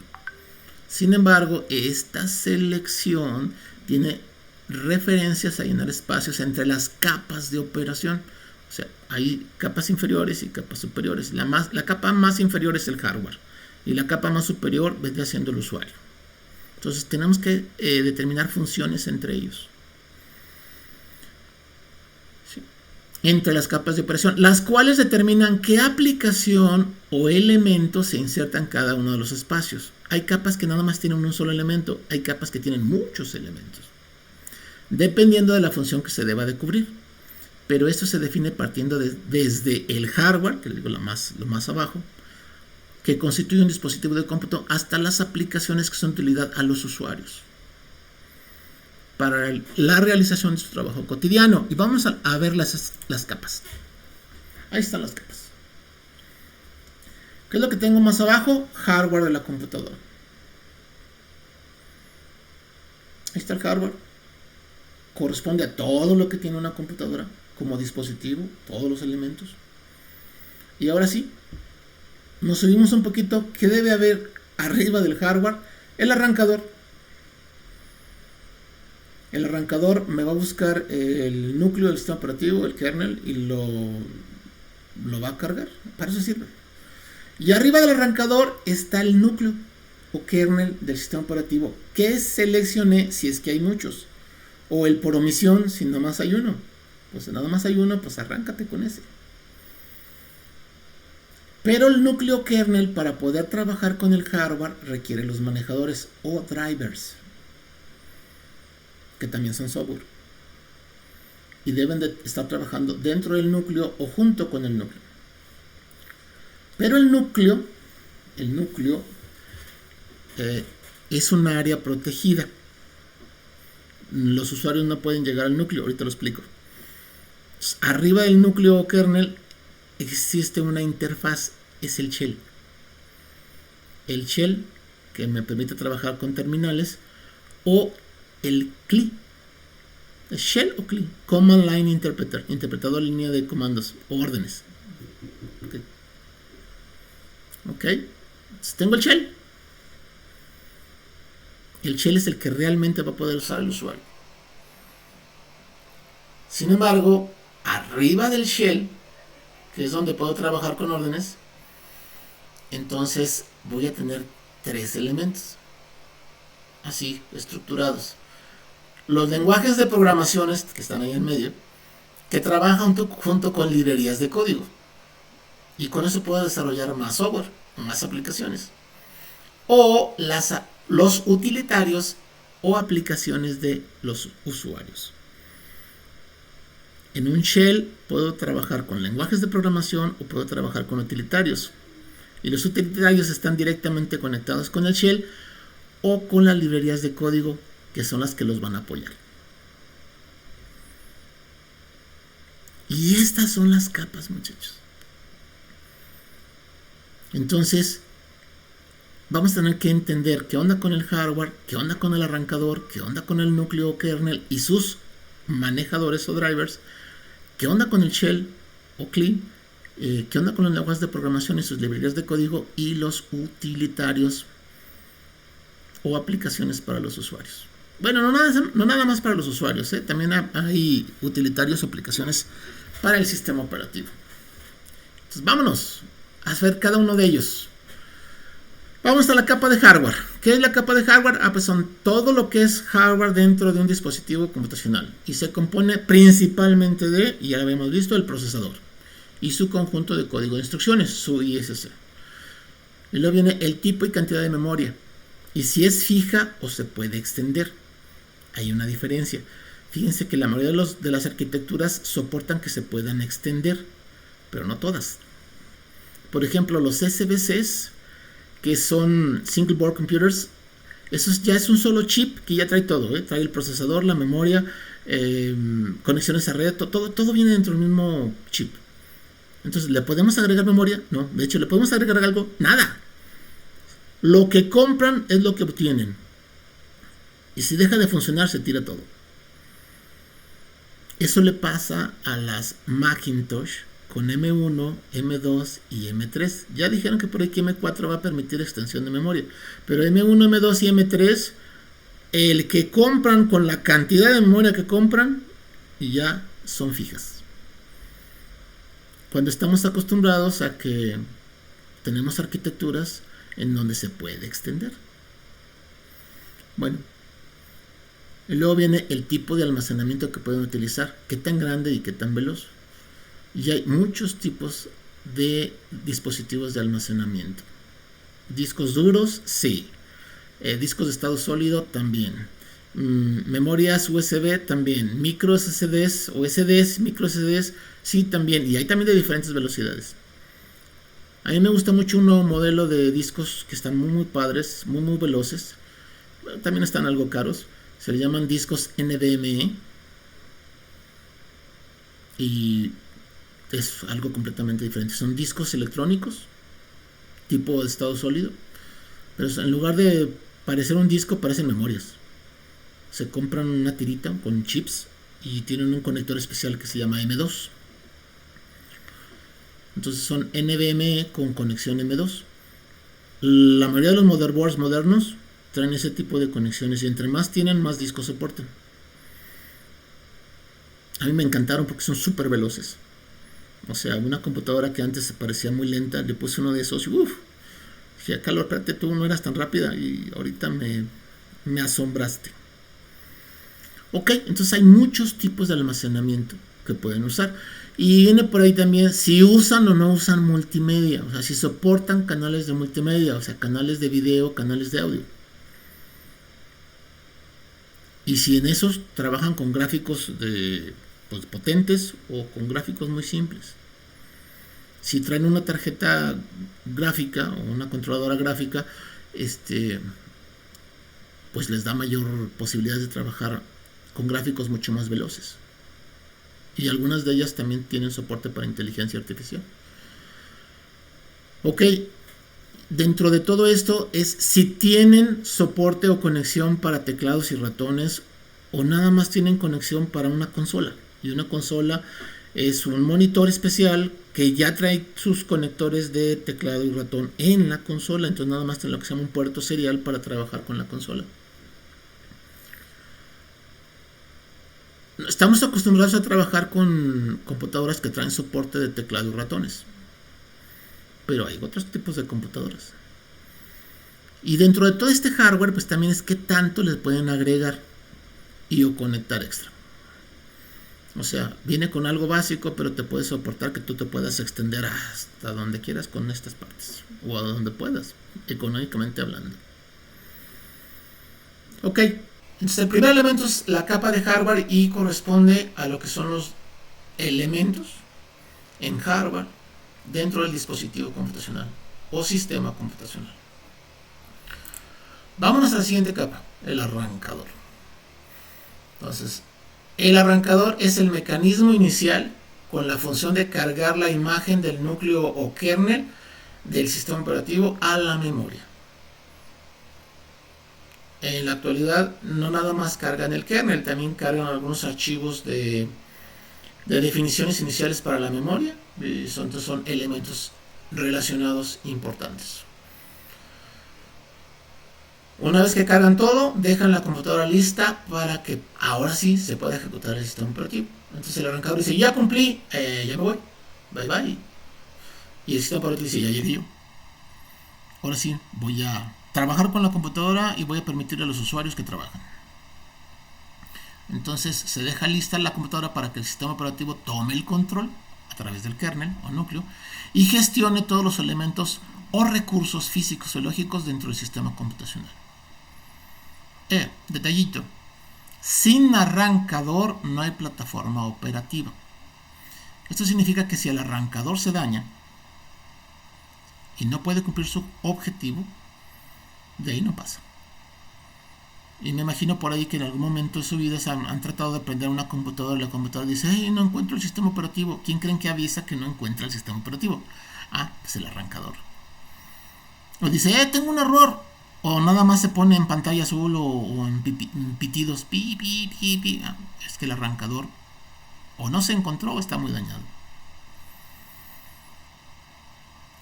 Sin embargo, esta selección tiene referencias a llenar espacios entre las capas de operación. O sea, hay capas inferiores y capas superiores. La capa más inferior es el hardware y la capa más superior vendría siendo el usuario. Entonces tenemos que determinar funciones entre ellos. ¿Sí? Entre las capas de operación, las cuales determinan qué aplicación o elemento se inserta en cada uno de los espacios. Hay capas que nada más tienen un solo elemento, hay capas que tienen muchos elementos, dependiendo de la función que se deba de cubrir. Pero esto se define partiendo desde el hardware, que le digo lo más abajo, que constituye un dispositivo de cómputo, hasta las aplicaciones que son de utilidad a los usuarios para la realización de su trabajo cotidiano. Y vamos a ver las capas. Ahí están las capas. ¿Qué es lo que tengo más abajo? Hardware de la computadora. Ahí está el hardware. Corresponde a todo lo que tiene una computadora como dispositivo, todos los elementos. Y ahora sí, nos subimos un poquito. ¿Qué debe haber arriba del hardware? El arrancador. El arrancador me va a buscar el núcleo del sistema operativo, el kernel, y lo va a cargar. Para eso sirve. Y arriba del arrancador está el núcleo o kernel del sistema operativo que seleccioné si es que hay muchos. O el por omisión si nada más hay uno. Pues si nada más hay uno, pues arráncate con ese. Pero el núcleo kernel, para poder trabajar con el hardware, requiere los manejadores o drivers, que también son software, y deben de estar trabajando dentro del núcleo o junto con el núcleo. Pero el núcleo es un área protegida. Los usuarios no pueden llegar al núcleo. Ahorita lo explico. Arriba del núcleo o kernel existe una interfaz, es el shell. El shell que me permite trabajar con terminales, o el CLI. Shell o CLI, Command Line Interpreter, interpretador de línea de comandos o órdenes, Ok. Entonces, tengo el shell. El shell es el que realmente va a poder usar el usuario. Sin embargo, arriba del shell, que es donde puedo trabajar con órdenes, entonces voy a tener 3 elementos así estructurados. Los lenguajes de programaciones que están ahí en medio, que trabajan junto con librerías de código, y con eso puedo desarrollar más software, más aplicaciones, o los utilitarios o aplicaciones de los usuarios. En un shell puedo trabajar con lenguajes de programación o puedo trabajar con utilitarios. Y los utilitarios están directamente conectados con el shell o con las librerías de código, que son las que los van a apoyar. Y estas son las capas, muchachos. Entonces, vamos a tener que entender qué onda con el hardware, qué onda con el arrancador, qué onda con el núcleo kernel y sus manejadores o drivers, qué onda con el shell o CLI, qué onda con los lenguajes de programación y sus librerías de código, y los utilitarios o aplicaciones para los usuarios. Bueno, no nada más para los usuarios, también hay utilitarios o aplicaciones para el sistema operativo. Entonces vámonos a ver cada uno de ellos. Vamos a la capa de hardware. ¿Qué es la capa de hardware? Pues son todo lo que es hardware dentro de un dispositivo computacional, y se compone principalmente de, ya lo habíamos visto, el procesador y su conjunto de código de instrucciones, su ISC. Y luego viene el tipo y cantidad de memoria, y si es fija o se puede extender. Hay una diferencia. Fíjense que la mayoría de las arquitecturas soportan que se puedan extender, pero no todas. Por ejemplo, los SBCs, que son Single Board Computers, eso ya es un solo chip que ya trae todo, trae el procesador, la memoria, conexiones a red, todo viene dentro del mismo chip. Entonces, ¿le podemos agregar memoria? No. De hecho, ¿le podemos agregar algo? Nada. Lo que compran es lo que obtienen. Y si deja de funcionar, se tira todo. Eso le pasa a las Macintosh con M1, M2 y M3. Ya dijeron que por aquí M4 va a permitir extensión de memoria. Pero M1, M2 y M3, el que compran con la cantidad de memoria que compran, ya son fijas. Cuando estamos acostumbrados a que tenemos arquitecturas en donde se puede extender. Bueno, y luego viene el tipo de almacenamiento que pueden utilizar, qué tan grande y qué tan veloz. Y hay muchos tipos de dispositivos de almacenamiento. Discos duros, sí. Discos de estado sólido, también. Memorias USB, también. Micro SSDs o SDs, micro SSDs, sí, también. Y hay también de diferentes velocidades. A mí me gusta mucho un nuevo modelo de discos que están muy padres, muy veloces. Bueno, también están algo caros. Se le llaman discos NVMe. Y es algo completamente diferente. Son discos electrónicos, tipo de estado sólido, pero en lugar de parecer un disco, parecen memorias. Se compran una tirita con chips y tienen un conector especial que se llama M2. Entonces son NVMe con conexión M2. La mayoría de los motherboards modernos traen ese tipo de conexiones, y entre más tienen, más discos soportan. A mí me encantaron porque son súper veloces. O sea, una computadora que antes se parecía muy lenta, le puse uno de esos y uff, dije, Carlos, espérate, tú no eras tan rápida y ahorita me asombraste. Ok, entonces hay muchos tipos de almacenamiento que pueden usar. Y viene por ahí también si usan o no usan multimedia, o sea, si soportan canales de multimedia, o sea, canales de video, canales de audio. Y si en esos trabajan con gráficos potentes o con gráficos muy simples. Si traen una tarjeta gráfica o una controladora gráfica, pues les da mayor posibilidad de trabajar con gráficos mucho más veloces. Y algunas de ellas también tienen soporte para inteligencia artificial. Ok, dentro de todo esto es si tienen soporte o conexión para teclados y ratones, o nada más tienen conexión para una consola. Y una consola es un monitor especial que ya trae sus conectores de teclado y ratón en la consola, entonces nada más tiene lo que se llama un puerto serial para trabajar con la consola. Estamos acostumbrados a trabajar con computadoras que traen soporte de teclado y ratones, pero hay otros tipos de computadoras. Y dentro de todo este hardware, pues también es qué tanto les pueden agregar y o conectar extra. O sea, viene con algo básico, pero te puede soportar que tú te puedas extender hasta donde quieras con estas partes, o a donde puedas, económicamente hablando. Ok, entonces el primer elemento es la capa de hardware y corresponde a lo que son los elementos en hardware dentro del dispositivo computacional o sistema computacional. Vámonos a la siguiente capa, el arrancador. Entonces, el arrancador es el mecanismo inicial con la función de cargar la imagen del núcleo o kernel del sistema operativo a la memoria. En la actualidad no nada más cargan el kernel, también cargan algunos archivos de definiciones iniciales para la memoria. Entonces son elementos relacionados importantes. Una vez que cargan todo, dejan la computadora lista para que ahora sí se pueda ejecutar el sistema operativo. Entonces el arrancador dice, ya cumplí, ya me voy, bye bye. Y el sistema operativo dice, ya llegué yo. Ahora sí, voy a trabajar con la computadora y voy a permitirle a los usuarios que trabajen. Entonces se deja lista la computadora para que el sistema operativo tome el control a través del kernel o núcleo y gestione todos los elementos o recursos físicos o lógicos dentro del sistema computacional. Detallito, sin arrancador no hay plataforma operativa. Esto significa que si el arrancador se daña y no puede cumplir su objetivo, de ahí no pasa. Y me imagino por ahí que en algún momento de su vida han tratado de prender una computadora y la computadora dice, hey, no encuentro el sistema operativo. ¿Quién creen que avisa que no encuentra el sistema operativo? Pues el arrancador. O dice, tengo un error. O nada más se pone en pantalla azul o en pitidos. Pi, pi, pi, pi. Es que el arrancador o no se encontró o está muy dañado.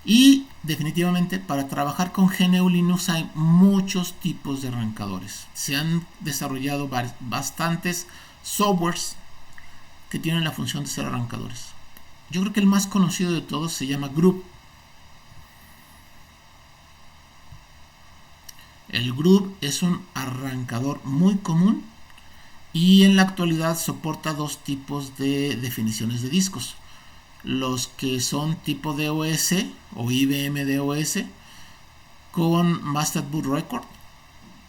Y definitivamente para trabajar con GNU Linux hay muchos tipos de arrancadores. Se han desarrollado bastantes softwares que tienen la función de ser arrancadores. Yo creo que el más conocido de todos se llama Groove. El Groove es un arrancador muy común y en la actualidad soporta dos tipos de definiciones de discos. Los que son tipo DOS o IBM DOS con Master Boot Record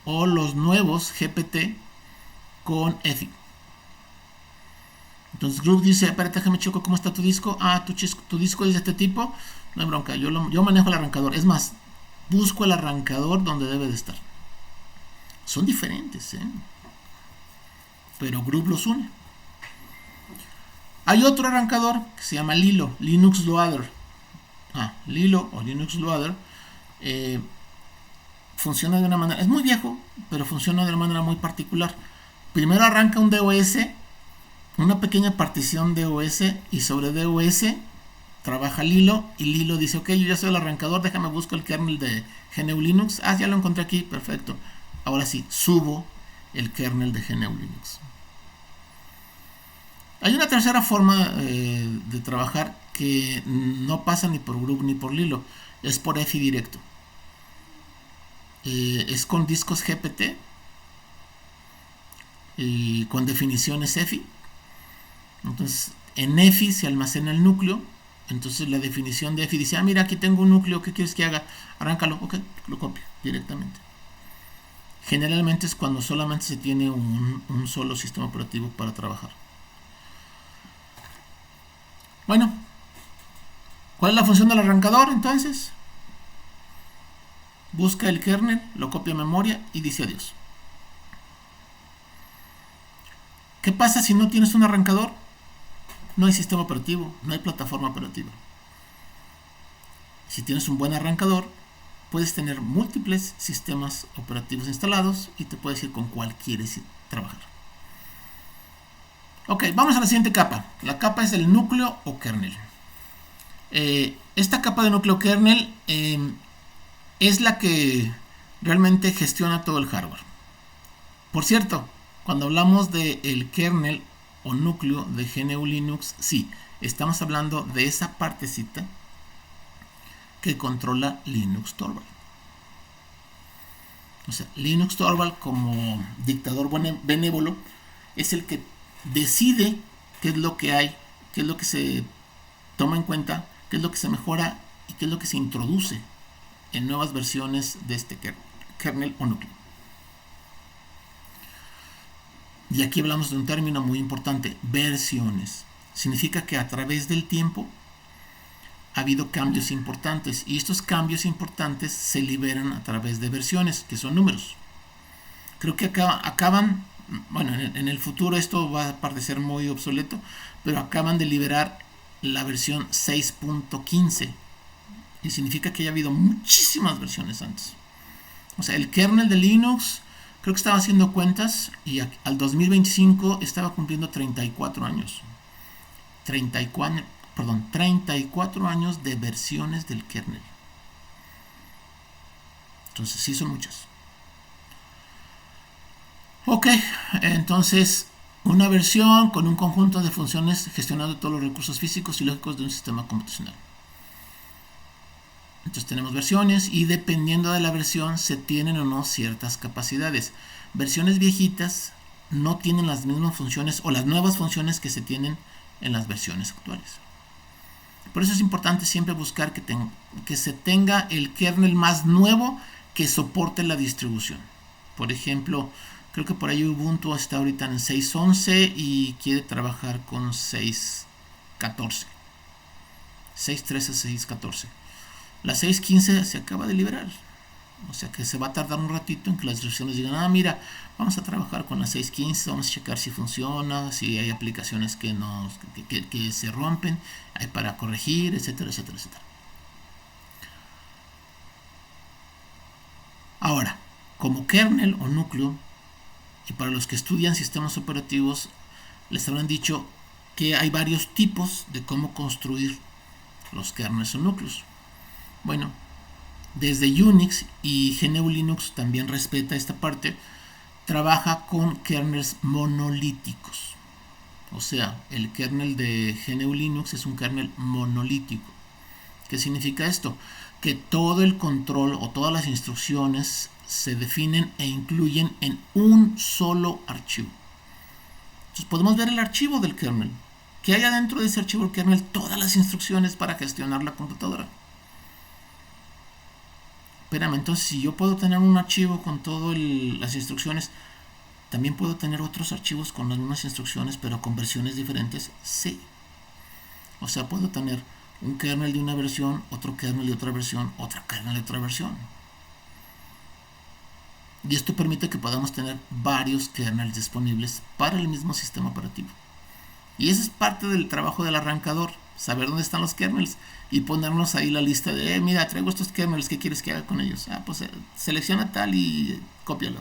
o los nuevos GPT con EFI. Entonces Groove dice, espérate, déjame checo cómo está tu disco. Tu disco es de este tipo, no hay bronca, yo manejo el arrancador. Es más, busco el arrancador donde debe de estar. Son diferentes, pero Groove los une. Hay otro arrancador que se llama Lilo, Linux Loader. Lilo o Linux Loader funciona de una manera, es muy viejo, pero funciona de una manera muy particular. Primero arranca un DOS, una pequeña partición DOS, y sobre DOS trabaja Lilo, y Lilo dice, ok, yo ya soy el arrancador, déjame busco el kernel de GNU Linux. Ya lo encontré aquí, perfecto. Ahora sí, subo el kernel de GNU Linux. Hay una tercera forma de trabajar que no pasa ni por Groove ni por Lilo, es por EFI directo. Es con discos GPT y con definiciones EFI. Entonces, en EFI se almacena el núcleo. Entonces la definición de EFI dice, mira, aquí tengo un núcleo, ¿qué quieres que haga? Arráncalo, ok, lo copio directamente. Generalmente es cuando solamente se tiene un solo sistema operativo para trabajar. Bueno, ¿cuál es la función del arrancador entonces? Busca el kernel, lo copia a memoria y dice adiós. ¿Qué pasa si no tienes un arrancador? No hay sistema operativo, no hay plataforma operativa. Si tienes un buen arrancador, puedes tener múltiples sistemas operativos instalados y te puedes ir con cuál quieres trabajar. Ok, vamos a la siguiente capa. La capa es el núcleo o kernel. Esta capa de núcleo kernel es la que realmente gestiona todo el hardware. Por cierto, cuando hablamos del kernel o núcleo de GNU Linux, sí, estamos hablando de esa partecita que controla Linux Torvald. O sea, Linux Torvald, como dictador benévolo, es el que decide qué es lo que hay, qué es lo que se toma en cuenta, qué es lo que se mejora y qué es lo que se introduce en nuevas versiones de este kernel o núcleo. Y aquí hablamos de un término muy importante, versiones. Significa que a través del tiempo ha habido cambios importantes, y estos cambios importantes se liberan a través de versiones, que son números. Creo que acaban, bueno, en el futuro esto va a parecer muy obsoleto, pero acaban de liberar la versión 6.15, y significa que ya ha habido muchísimas versiones antes. O sea, el kernel de Linux, creo que estaba haciendo cuentas, y al 2025 estaba cumpliendo 34 años. 34 años de versiones del kernel. Entonces sí son muchas. Ok, entonces una versión con un conjunto de funciones gestionando todos los recursos físicos y lógicos de un sistema computacional. Entonces tenemos versiones, y dependiendo de la versión se tienen o no ciertas capacidades. Versiones viejitas no tienen las mismas funciones o las nuevas funciones que se tienen en las versiones actuales. Por eso es importante siempre buscar que se tenga el kernel más nuevo que soporte la distribución. Por ejemplo, creo que por ahí Ubuntu está ahorita en 6.11 y quiere trabajar con 6.14. 6.13, 6.14. La 6.15 se acaba de liberar. O sea que se va a tardar un ratito en que las distribuciones digan, mira, vamos a trabajar con la 6.15, vamos a checar si funciona, si hay aplicaciones que se rompen, hay para corregir, etcétera, etcétera, etcétera. Ahora, como kernel o núcleo, y para los que estudian sistemas operativos, les habrán dicho que hay varios tipos de cómo construir los kernels o núcleos. Bueno, desde Unix, y GNU Linux también respeta esta parte, trabaja con kernels monolíticos. O sea, el kernel de GNU Linux es un kernel monolítico. ¿Qué significa esto? Que todo el control o todas las instrucciones se definen e incluyen en un solo archivo. Entonces podemos ver el archivo del kernel. ¿Qué hay adentro de ese archivo del kernel? Todas las instrucciones para gestionar la computadora. Espérame, entonces si yo puedo tener un archivo con todas las instrucciones, ¿también puedo tener otros archivos con las mismas instrucciones pero con versiones diferentes? Sí. O sea, puedo tener un kernel de una versión, otro kernel de otra versión, otro kernel de otra versión. Y esto permite que podamos tener varios kernels disponibles para el mismo sistema operativo. Y eso es parte del trabajo del arrancador, saber dónde están los kernels y ponernos ahí la lista de, mira, traigo estos kernels, ¿qué quieres que haga con ellos? Pues selecciona tal y cópialo.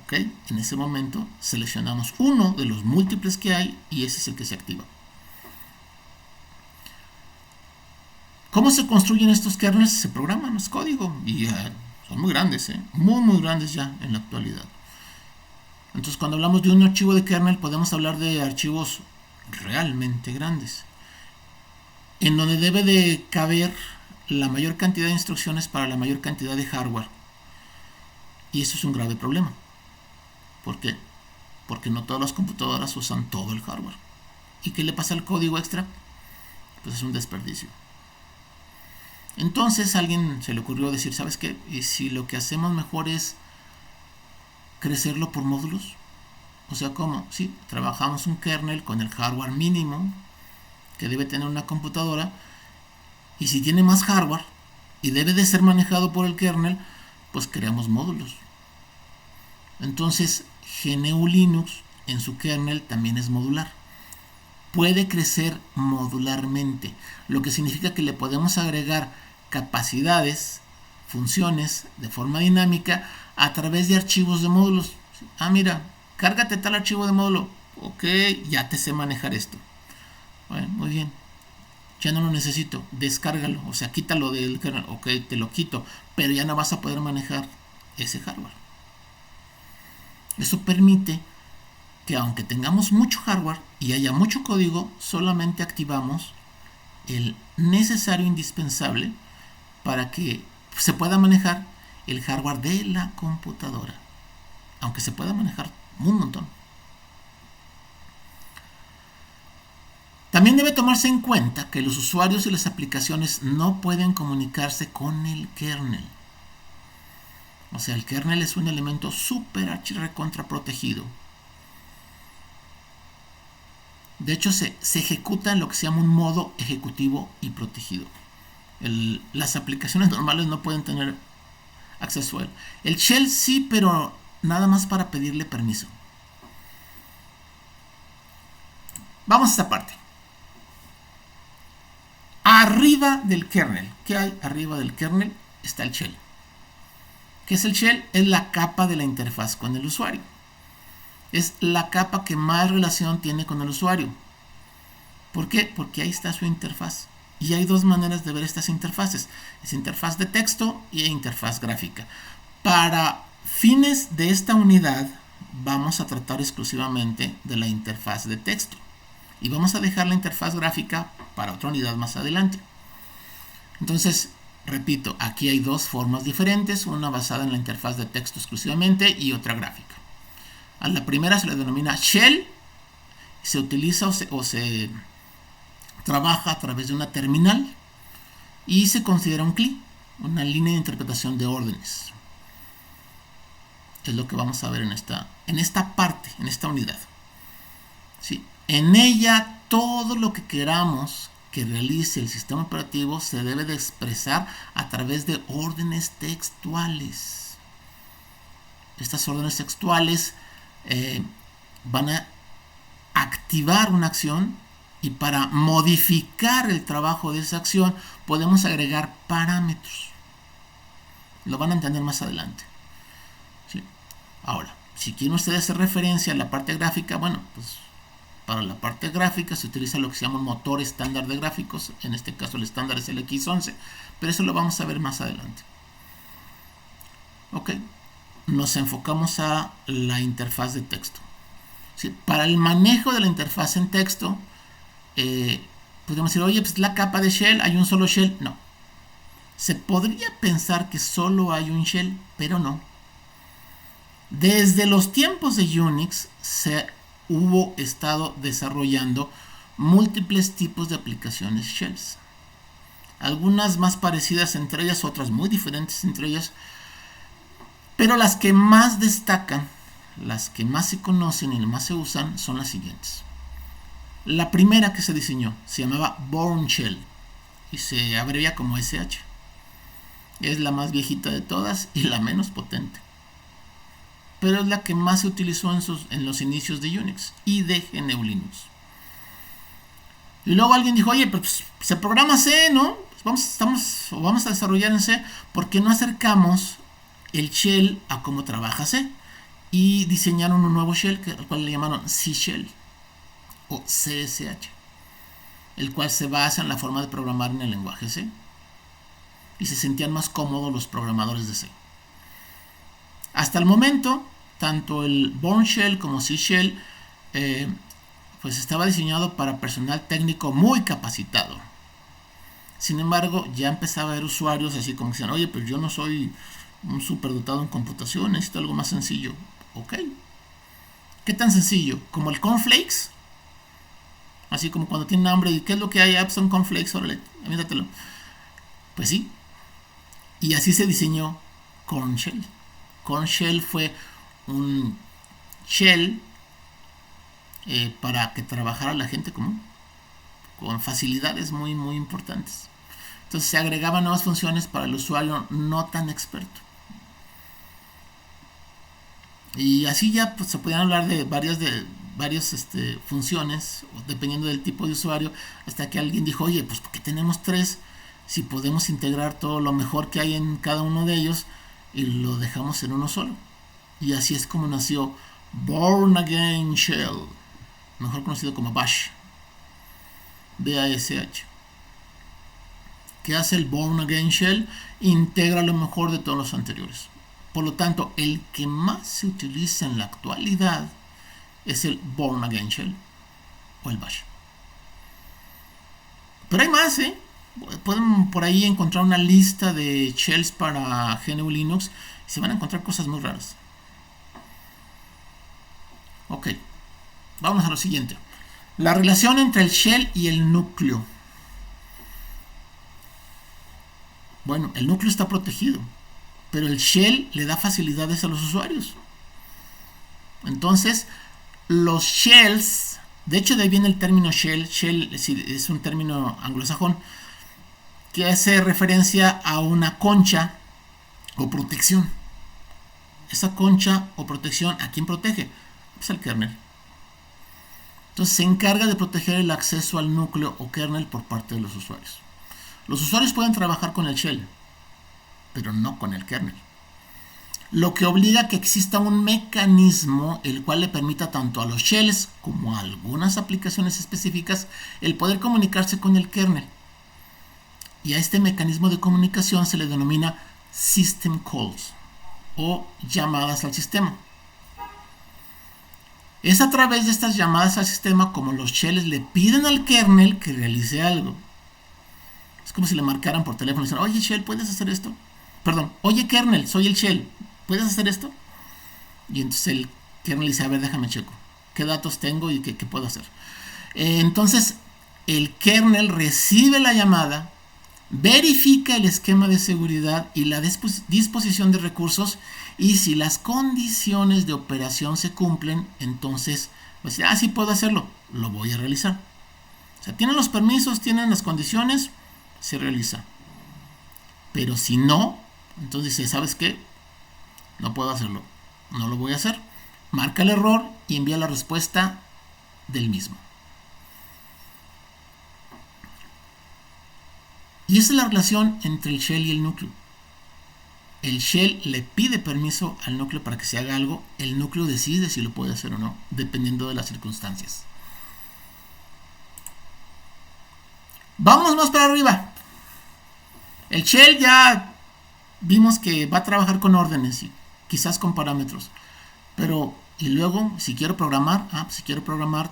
Ok, en ese momento seleccionamos uno de los múltiples que hay y ese es el que se activa. ¿Cómo se construyen estos kernels? Se programan, es código, y son muy grandes, muy grandes ya en la actualidad. Entonces, cuando hablamos de un archivo de kernel, podemos hablar de archivos realmente grandes, en donde debe de caber la mayor cantidad de instrucciones para la mayor cantidad de hardware. Y eso es un grave problema. ¿Por qué? Porque no todas las computadoras usan todo el hardware. ¿Y qué le pasa al código extra? Pues es un desperdicio. Entonces a alguien se le ocurrió decir, ¿sabes qué? ¿Y si lo que hacemos mejor es crecerlo por módulos? O sea, ¿cómo? Sí, trabajamos un kernel con el hardware mínimo que debe tener una computadora, y si tiene más hardware y debe de ser manejado por el kernel, pues creamos módulos. Entonces GNU Linux en su kernel también es modular. Puede crecer modularmente, lo que significa que le podemos agregar capacidades, funciones de forma dinámica a través de archivos de módulos. Mira, cárgate tal archivo de módulo. Ok, ya te sé manejar esto. Bueno, muy bien. ya no lo necesito, descárgalo, o sea, quítalo del kernel, ok, te lo quito, pero ya no vas a poder manejar ese hardware. Eso permite que aunque tengamos mucho hardware y haya mucho código, solamente activamos el necesario indispensable para que se pueda manejar el hardware de la computadora, aunque se pueda manejar un montón. También debe tomarse en cuenta que los usuarios y las aplicaciones no pueden comunicarse con el kernel. O sea, el kernel es un elemento súper recontra protegido. De hecho, se ejecuta en lo que se llama un modo ejecutivo y protegido. Las aplicaciones normales no pueden tener acceso a él. El shell sí, pero nada más para pedirle permiso. Vamos a esta parte. Arriba del kernel, ¿qué hay arriba del kernel? Está el shell. ¿Qué es el shell? Es la capa de la interfaz con el usuario. Es la capa que más relación tiene con el usuario. ¿Por qué? Porque ahí está su interfaz. Y hay dos maneras de ver estas interfaces. Es interfaz de texto y interfaz gráfica. Para fines de esta unidad, vamos a tratar exclusivamente de la interfaz de texto. Y vamos a dejar la interfaz gráfica para otra unidad más adelante. Entonces, repito, aquí hay dos formas diferentes, una basada en la interfaz de texto exclusivamente y otra gráfica. A la primera se le denomina shell, se utiliza o se trabaja a través de una terminal y se considera un CLI, una línea de interpretación de órdenes. Es lo que vamos a ver en esta parte, en esta unidad. ¿Sí? En ella, todo lo que queramos que realice el sistema operativo se debe de expresar a través de órdenes textuales. Estas órdenes textuales van a activar una acción y para modificar el trabajo de esa acción podemos agregar parámetros. Lo van a entender más adelante. ¿Sí? Ahora, si quieren ustedes hacer referencia a la parte gráfica, bueno, pues para la parte gráfica se utiliza lo que se llama un motor estándar de gráficos. En este caso el estándar es el X11, pero eso lo vamos a ver más adelante. Ok, nos enfocamos a la interfaz de texto. ¿Sí? Para el manejo de la interfaz en texto, podríamos decir, oye, pues la capa de shell, ¿hay un solo shell? No. Se podría pensar que solo hay un shell, pero no. Desde los tiempos de Unix se hubo estado desarrollando múltiples tipos de aplicaciones shells. Algunas más parecidas entre ellas, otras muy diferentes entre ellas. Pero las que más destacan, las que más se conocen y más se usan son las siguientes. La primera que se diseñó se llamaba Bourne Shell y se abrevia como SH. Es la más viejita de todas y la menos potente. Pero es la que más se utilizó en los inicios de Unix y de GNU Linux. Y luego alguien dijo, oye, pues se programa C, ¿no? Pues vamos a desarrollar en C. ¿Por qué no acercamos el shell a cómo trabaja C? Y diseñaron un nuevo shell, al cual le llamaron C Shell o CSH, el cual se basa en la forma de programar en el lenguaje C. Y se sentían más cómodos los programadores de C. Hasta el momento, tanto el Bourne Shell como C Shell pues estaba diseñado para personal técnico muy capacitado. Sin embargo, ya empezaba a haber usuarios así como que decían, oye, pues yo no soy un superdotado en computación, necesito algo más sencillo. Ok. ¿Qué tan sencillo? Como el cornflakes. Así como cuando tienen hambre y ¿qué es lo que hay? Son cornflakes, órale, míratelo. Pues sí. Y así se diseñó Corn Shell. Corn Shell fue un shell para que trabajara la gente común con facilidades muy muy importantes. Entonces se agregaban nuevas funciones para el usuario no tan experto. Y así ya pues, se podían hablar de varias funciones dependiendo del tipo de usuario, hasta que alguien dijo, oye, pues porque tenemos tres si podemos integrar todo lo mejor que hay en cada uno de ellos y lo dejamos en uno solo. Y así es como nació Bourne Again Shell, mejor conocido como Bash, BASH. ¿Qué hace el Born Again Shell? Integra lo mejor de todos los anteriores. Por lo tanto, el que más se utiliza en la actualidad es el Born Again Shell o el Bash. Pero hay más, ¿eh? Pueden por ahí encontrar una lista de shells para GNU Linux y se van a encontrar cosas muy raras. Ok, vamos a lo siguiente. La relación entre el shell y el núcleo. Bueno, el núcleo está protegido, pero el shell le da facilidades a los usuarios. Entonces, los shells, de hecho de ahí viene el término shell. Shell es un término anglosajón que hace referencia a una concha o protección. Esa concha o protección, ¿a quién protege? Pues al kernel. Entonces se encarga de proteger el acceso al núcleo o kernel por parte de los usuarios. Los usuarios pueden trabajar con el shell, pero no con el kernel. Lo que obliga a que exista un mecanismo el cual le permita tanto a los shells como a algunas aplicaciones específicas el poder comunicarse con el kernel. Y a este mecanismo de comunicación se le denomina system calls o llamadas al sistema. Es a través de estas llamadas al sistema como los shells le piden al kernel que realice algo. Es como si le marcaran por teléfono y dicen, oye shell, ¿puedes hacer esto? Perdón, oye kernel, soy el shell, ¿puedes hacer esto? Y entonces el kernel dice, a ver, déjame checo, ¿qué datos tengo y qué puedo hacer? Entonces el kernel recibe la llamada, verifica el esquema de seguridad y la disposición de recursos, y si las condiciones de operación se cumplen, entonces pues, sí puedo hacerlo, lo voy a realizar. O sea, tienen los permisos, tienen las condiciones, se realiza. Pero si no, entonces dice, ¿sabes qué? No puedo hacerlo, no lo voy a hacer. Marca el error y envía la respuesta del mismo. Y esa es la relación entre el shell y el núcleo. El shell le pide permiso al núcleo para que se haga algo, el núcleo decide si lo puede hacer o no, dependiendo de las circunstancias. Vamos más para arriba. El shell ya vimos que va a trabajar con órdenes y quizás con parámetros. Pero, y luego, si quiero programar,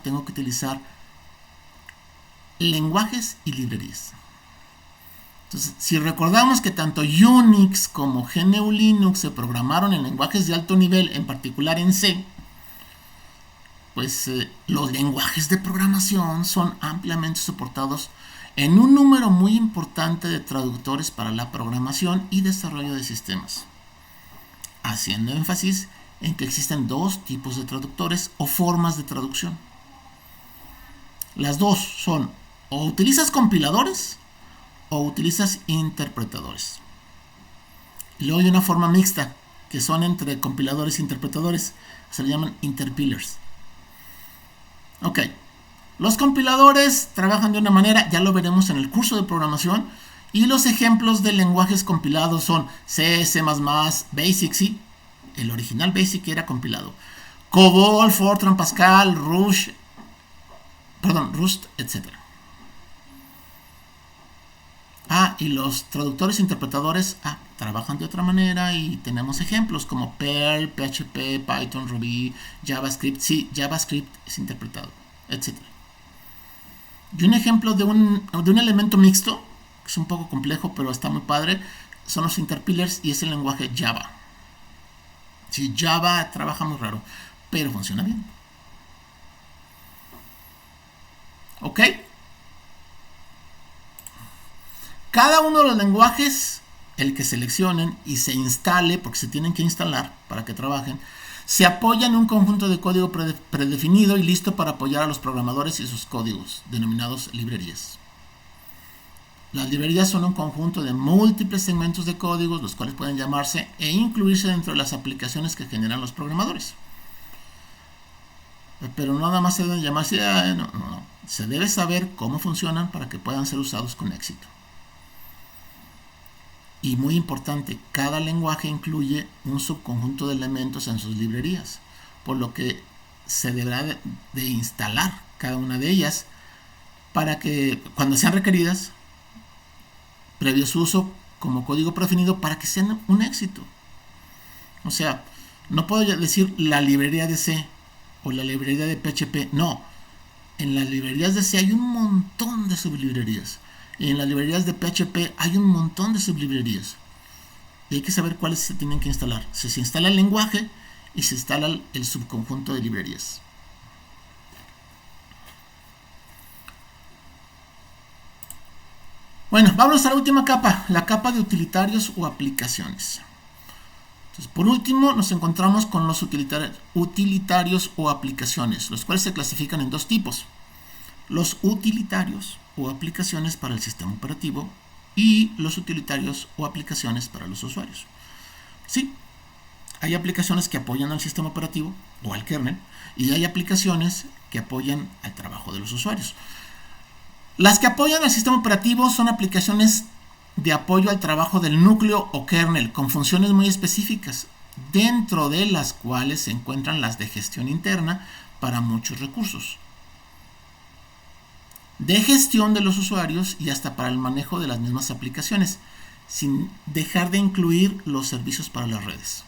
tengo que utilizar lenguajes y librerías. Entonces, si recordamos que tanto Unix como GNU Linux se programaron en lenguajes de alto nivel, en particular en C, pues los lenguajes de programación son ampliamente soportados en un número muy importante de traductores para la programación y desarrollo de sistemas, haciendo énfasis en que existen dos tipos de traductores o formas de traducción. Las dos son o utilizas compiladores o utilizas interpretadores. Y luego hay una forma mixta que son entre compiladores e interpretadores, se le llaman interpillers. Ok, los compiladores trabajan de una manera, ya lo veremos en el curso de programación, y los ejemplos de lenguajes compilados son C, C++, Basic, sí, el original Basic era compilado, COBOL, Fortran, Pascal, Rust, etc. Y los traductores e interpretadores trabajan de otra manera y tenemos ejemplos como Perl, PHP, Python, Ruby, JavaScript. Sí, JavaScript es interpretado, etc. Y un ejemplo de un elemento mixto, que es un poco complejo pero está muy padre, son los interpillers y es el lenguaje Java. Sí, Java trabaja muy raro, pero funciona bien. ¿Ok? Cada uno de los lenguajes, el que seleccionen y se instale, porque se tienen que instalar para que trabajen, se apoya en un conjunto de código predefinido y listo para apoyar a los programadores y sus códigos, denominados librerías. Las librerías son un conjunto de múltiples segmentos de códigos, los cuales pueden llamarse e incluirse dentro de las aplicaciones que generan los programadores. Pero no nada más se deben llamarse, no. Se debe saber cómo funcionan para que puedan ser usados con éxito. Y muy importante, cada lenguaje incluye un subconjunto de elementos en sus librerías, por lo que se deberá de instalar cada una de ellas para que cuando sean requeridas previo su uso como código predefinido para que sean un éxito. O sea, no puedo decir la librería de C o la librería de PHP. No, en las librerías de C hay un montón de sublibrerías. Y en las librerías de PHP hay un montón de sublibrerías. Y hay que saber cuáles se tienen que instalar. Se instala el lenguaje y se instala el subconjunto de librerías. Bueno, vamos a la última capa, la capa de utilitarios o aplicaciones. Entonces, por último, nos encontramos con los utilitarios o aplicaciones, los cuales se clasifican en dos tipos. Los utilitarios o aplicaciones para el sistema operativo y los utilitarios o aplicaciones para los usuarios. Sí, hay aplicaciones que apoyan al sistema operativo o al kernel y hay aplicaciones que apoyan al trabajo de los usuarios. Las que apoyan al sistema operativo son aplicaciones de apoyo al trabajo del núcleo o kernel con funciones muy específicas, dentro de las cuales se encuentran las de gestión interna para muchos recursos, de gestión de los usuarios y hasta para el manejo de las mismas aplicaciones, sin dejar de incluir los servicios para las redes.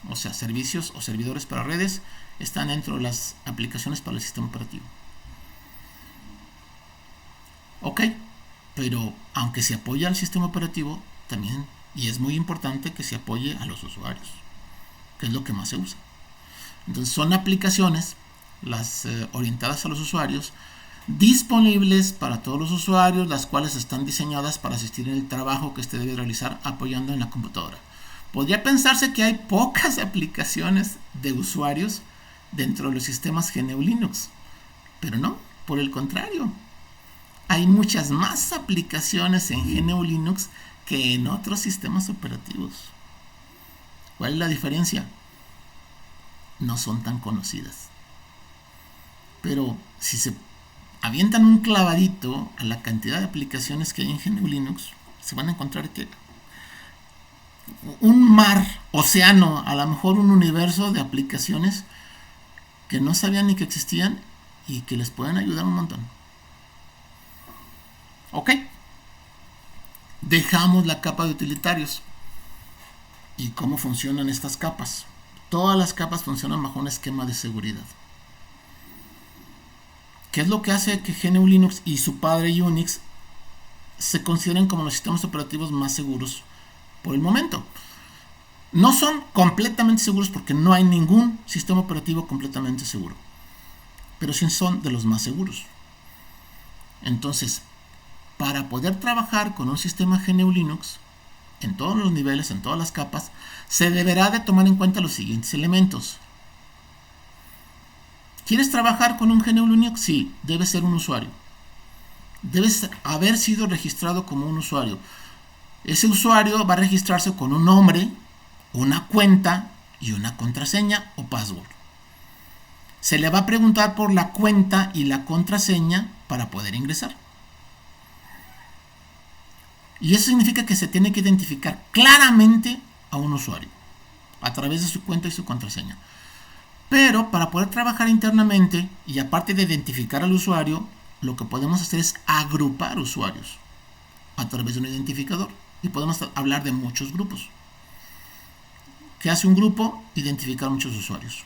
O sea, servicios o servidores para redes están dentro de las aplicaciones para el sistema operativo. Ok, pero aunque se apoya al sistema operativo, también, y es muy importante que se apoye a los usuarios, que es lo que más se usa. Entonces son aplicaciones, las orientadas a los usuarios, disponibles para todos los usuarios, las cuales están diseñadas para asistir en el trabajo que este debe realizar apoyando en la computadora. Podría pensarse que hay pocas aplicaciones de usuarios dentro de los sistemas GNU Linux, pero no, por el contrario. Hay muchas más aplicaciones en GNU Linux que en otros sistemas operativos. ¿Cuál es la diferencia? No son tan conocidas. Pero si se avientan un clavadito a la cantidad de aplicaciones que hay en GNU Linux, se van a encontrar que un mar, océano, a lo mejor un universo de aplicaciones que no sabían ni que existían y que les pueden ayudar un montón. Ok, dejamos la capa de utilitarios. ¿Y cómo funcionan estas capas? Todas las capas funcionan bajo un esquema de seguridad. ¿Qué es lo que hace que GNU Linux y su padre Unix se consideren como los sistemas operativos más seguros por el momento? No son completamente seguros porque no hay ningún sistema operativo completamente seguro, pero sí son de los más seguros. Entonces, para poder trabajar con un sistema GNU Linux, en todos los niveles, en todas las capas, se deberá de tomar en cuenta los siguientes elementos. ¿Quieres trabajar con un GNU Linux? Sí, debes ser un usuario. Debes haber sido registrado como un usuario. Ese usuario va a registrarse con un nombre, una cuenta y una contraseña o password. Se le va a preguntar por la cuenta y la contraseña para poder ingresar. Y eso significa que se tiene que identificar claramente a un usuario a través de su cuenta y su contraseña. Pero para poder trabajar internamente y aparte de identificar al usuario, lo que podemos hacer es agrupar usuarios a través de un identificador. Y podemos hablar de muchos grupos. ¿Qué hace un grupo? Identificar muchos usuarios.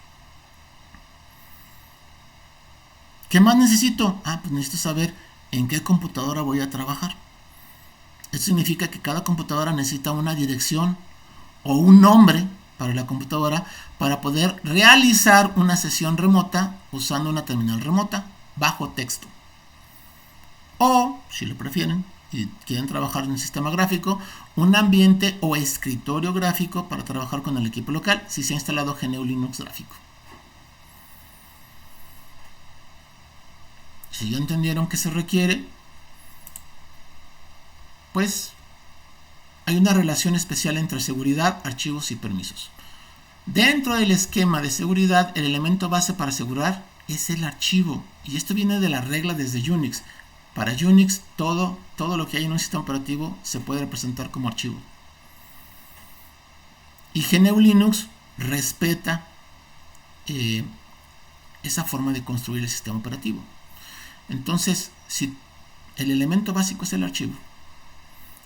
¿Qué más necesito? Pues necesito saber en qué computadora voy a trabajar. Esto significa que cada computadora necesita una dirección o un nombre para la computadora para poder realizar una sesión remota usando una terminal remota bajo texto. O, si lo prefieren y quieren trabajar en un sistema gráfico, un ambiente o escritorio gráfico para trabajar con el equipo local si se ha instalado GNU Linux gráfico. Si ya entendieron qué se requiere, pues hay una relación especial entre seguridad, archivos y permisos. Dentro del esquema de seguridad, el elemento base para asegurar es el archivo. Y esto viene de la regla desde Unix. Para Unix, todo lo que hay en un sistema operativo se puede representar como archivo. Y GNU Linux respeta esa forma de construir el sistema operativo. Entonces, si el elemento básico es el archivo,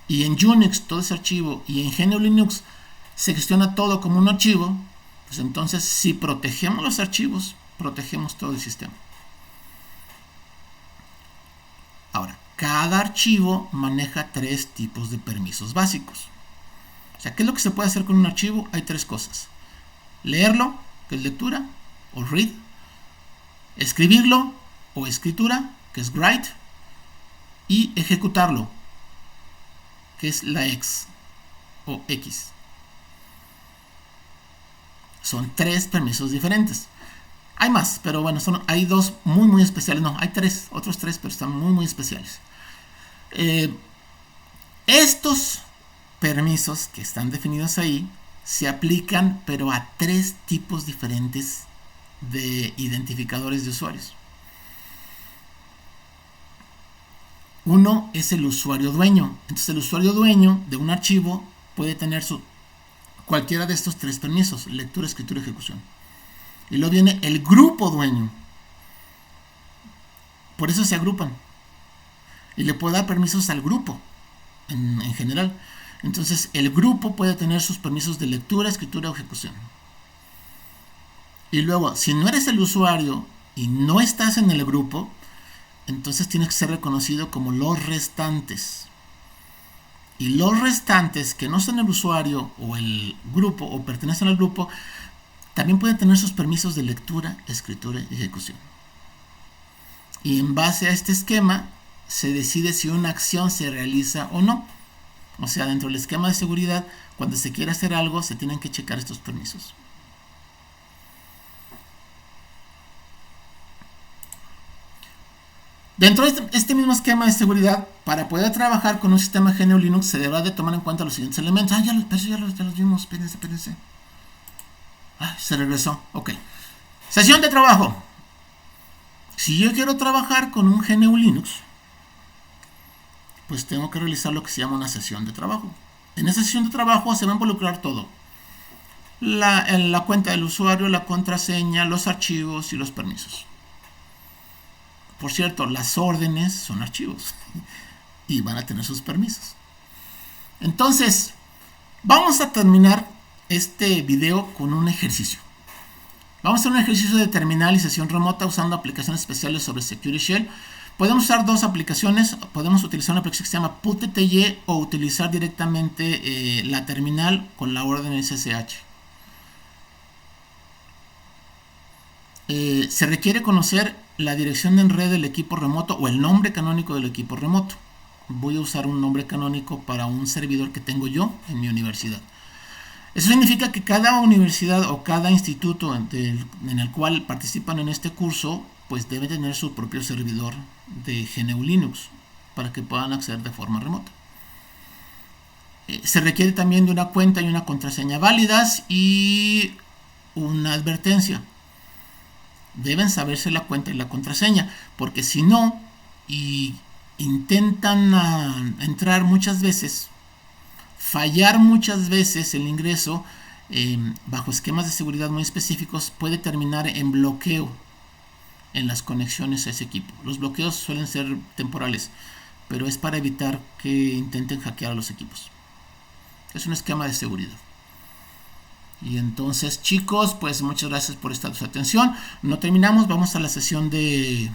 y en Unix todo es archivo, y en GNU Linux se gestiona todo como un archivo, pues entonces si protegemos los archivos, protegemos todo el sistema. Ahora, cada archivo maneja 3 tipos de permisos básicos. O sea, ¿qué es lo que se puede hacer con un archivo? Hay 3 cosas. Leerlo, que es lectura, o read. Escribirlo, o escritura, que es write. Y ejecutarlo, que es la X, o X. Son 3 permisos diferentes. Hay más, pero bueno, hay 2 muy especiales. No, hay 3, otros 3, pero están muy especiales. Estos permisos que están definidos ahí se aplican, pero a 3 tipos diferentes de identificadores de usuarios. Uno es el usuario dueño. Entonces el usuario dueño de un archivo puede tener cualquiera de estos 3 permisos: lectura, escritura, ejecución. Y luego viene el grupo dueño. Por eso se agrupan. Y le puede dar permisos al grupo en general. Entonces el grupo puede tener sus permisos de lectura, escritura o ejecución. Y luego, si no eres el usuario y no estás en el grupo, entonces tienes que ser reconocido como los restantes. Y los restantes que no son el usuario o el grupo o pertenecen al grupo, también pueden tener sus permisos de lectura, escritura y ejecución. Y en base a este esquema se decide si una acción se realiza o no. O sea, dentro del esquema de seguridad, cuando se quiere hacer algo, se tienen que checar estos permisos. Dentro de este mismo esquema de seguridad, para poder trabajar con un sistema GNU Linux, se deberá de tomar en cuenta los siguientes elementos. Ya los vimos, espérense. Se regresó, ok. Sesión de trabajo. Si yo quiero trabajar con un GNU Linux, pues tengo que realizar lo que se llama una sesión de trabajo. En esa sesión de trabajo se va a involucrar todo: la cuenta del usuario, la contraseña, los archivos y los permisos. Por cierto, las órdenes son archivos y van a tener sus permisos. Entonces, vamos a terminar este video con un ejercicio. Vamos a hacer un ejercicio de terminal y sesión remota usando aplicaciones especiales sobre Security Shell. Podemos usar 2 aplicaciones. Podemos utilizar una aplicación que se llama PuTTY o utilizar directamente la terminal con la orden SSH. Se requiere conocer la dirección en red del equipo remoto o el nombre canónico del equipo remoto. Voy a usar un nombre canónico para un servidor que tengo yo en mi universidad. Eso significa que cada universidad o cada instituto en el cual participan en este curso, pues debe tener su propio servidor de GNU Linux para que puedan acceder de forma remota. Se requiere también de una cuenta y una contraseña válidas y una advertencia. Deben saberse la cuenta y la contraseña, porque si no y intentan entrar muchas veces, fallar muchas veces el ingreso bajo esquemas de seguridad muy específicos, puede terminar en bloqueo en las conexiones a ese equipo. Los bloqueos suelen ser temporales, pero es para evitar que intenten hackear a los equipos. Es un esquema de seguridad. Y entonces, chicos, pues muchas gracias por su atención. No terminamos, vamos a la sesión de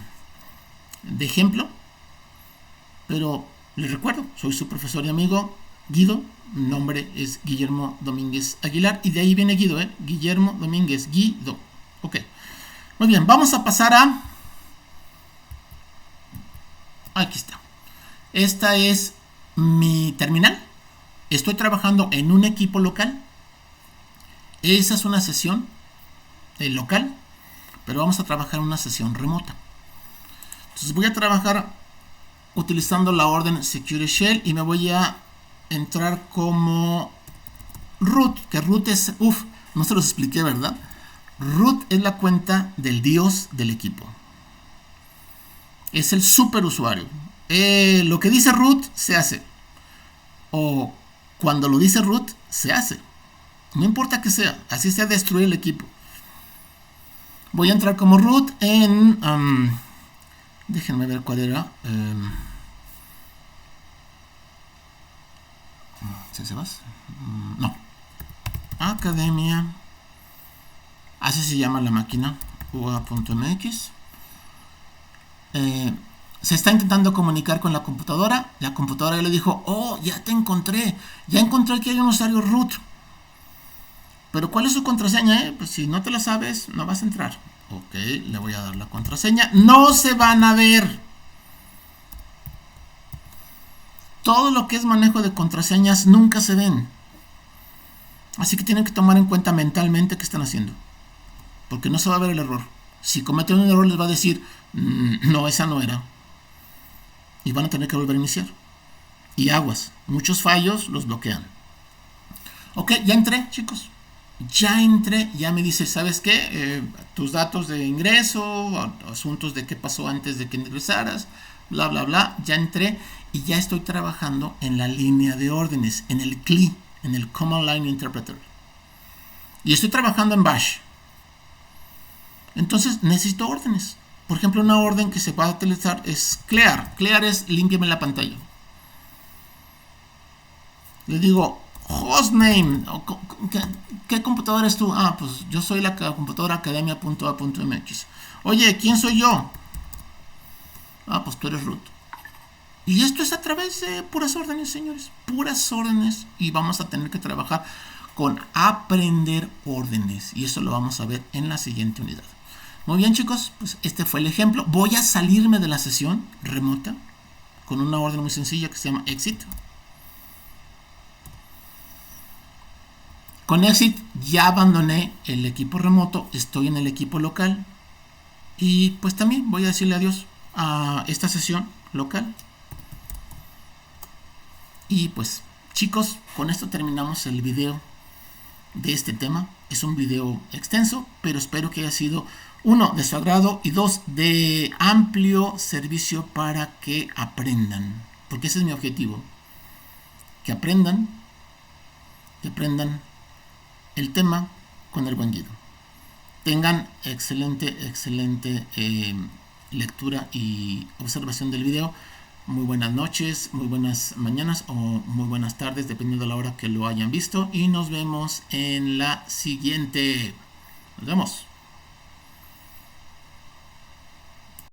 ejemplo. Pero les recuerdo, soy su profesor y amigo Guido. Mi nombre es Guillermo Domínguez Aguilar. Y de ahí viene Guido, Guillermo Domínguez, Guido. Ok. Muy bien, vamos a pasar a... Aquí está. Esta es mi terminal. Estoy trabajando en un equipo local. Esa es una sesión local, pero vamos a trabajar en una sesión remota. Entonces voy a trabajar utilizando la orden Security Shell y me voy a entrar como root, que root es, no se los expliqué, ¿verdad? Root es la cuenta del dios del equipo. Es el superusuario. Lo que dice root se hace. O cuando lo dice root se hace. No importa que sea, así sea destruir el equipo. Voy a entrar como root en... déjenme ver cuál era. ¿Se vas? No. Academia. Así se llama la máquina. UA.mx. Se está intentando comunicar con la computadora. La computadora ya le dijo, oh, ya te encontré. Ya encontré que hay un usuario root. Pero ¿cuál es su contraseña? Pues si no te la sabes, no vas a entrar. Ok, le voy a dar la contraseña. No se van a ver. Todo lo que es manejo de contraseñas nunca se ven. Así que tienen que tomar en cuenta mentalmente qué están haciendo. Porque no se va a ver el error. Si cometen un error les va a decir, no, esa no era. Y van a tener que volver a iniciar. Y aguas, muchos fallos los bloquean. Ok, ya entré, chicos. Ya entré, ya me dice, ¿sabes qué? Tus datos de ingreso, asuntos de qué pasó antes de que ingresaras, bla, bla, bla. Ya entré y ya estoy trabajando en la línea de órdenes, en el CLI, en el Command Line Interpreter. Y estoy trabajando en Bash. Entonces necesito órdenes. Por ejemplo, una orden que se puede utilizar es clear. Clear es límpiame la pantalla. Le digo, hostname, ¿qué computadora eres tú? Ah, pues yo soy la computadora academia.a.mx. Oye, ¿quién soy yo? Ah, pues tú eres root. Y esto es a través de puras órdenes, señores. Puras órdenes. Y vamos a tener que trabajar con aprender órdenes. Y eso lo vamos a ver en la siguiente unidad. Muy bien, chicos, pues este fue el ejemplo. Voy a salirme de la sesión remota con una orden muy sencilla que se llama exit. Con exit ya abandoné el equipo remoto, estoy en el equipo local. Y pues también voy a decirle adiós a esta sesión local. Y pues, chicos, con esto terminamos el video de este tema. Es un video extenso, pero espero que haya sido, uno, de su agrado y dos, de amplio servicio para que aprendan. Porque ese es mi objetivo. Que aprendan el tema con el buen guido. Tengan excelente lectura y observación del video. Muy buenas noches, muy buenas mañanas o muy buenas tardes, dependiendo de la hora que lo hayan visto. Y nos vemos en la siguiente. Nos vemos.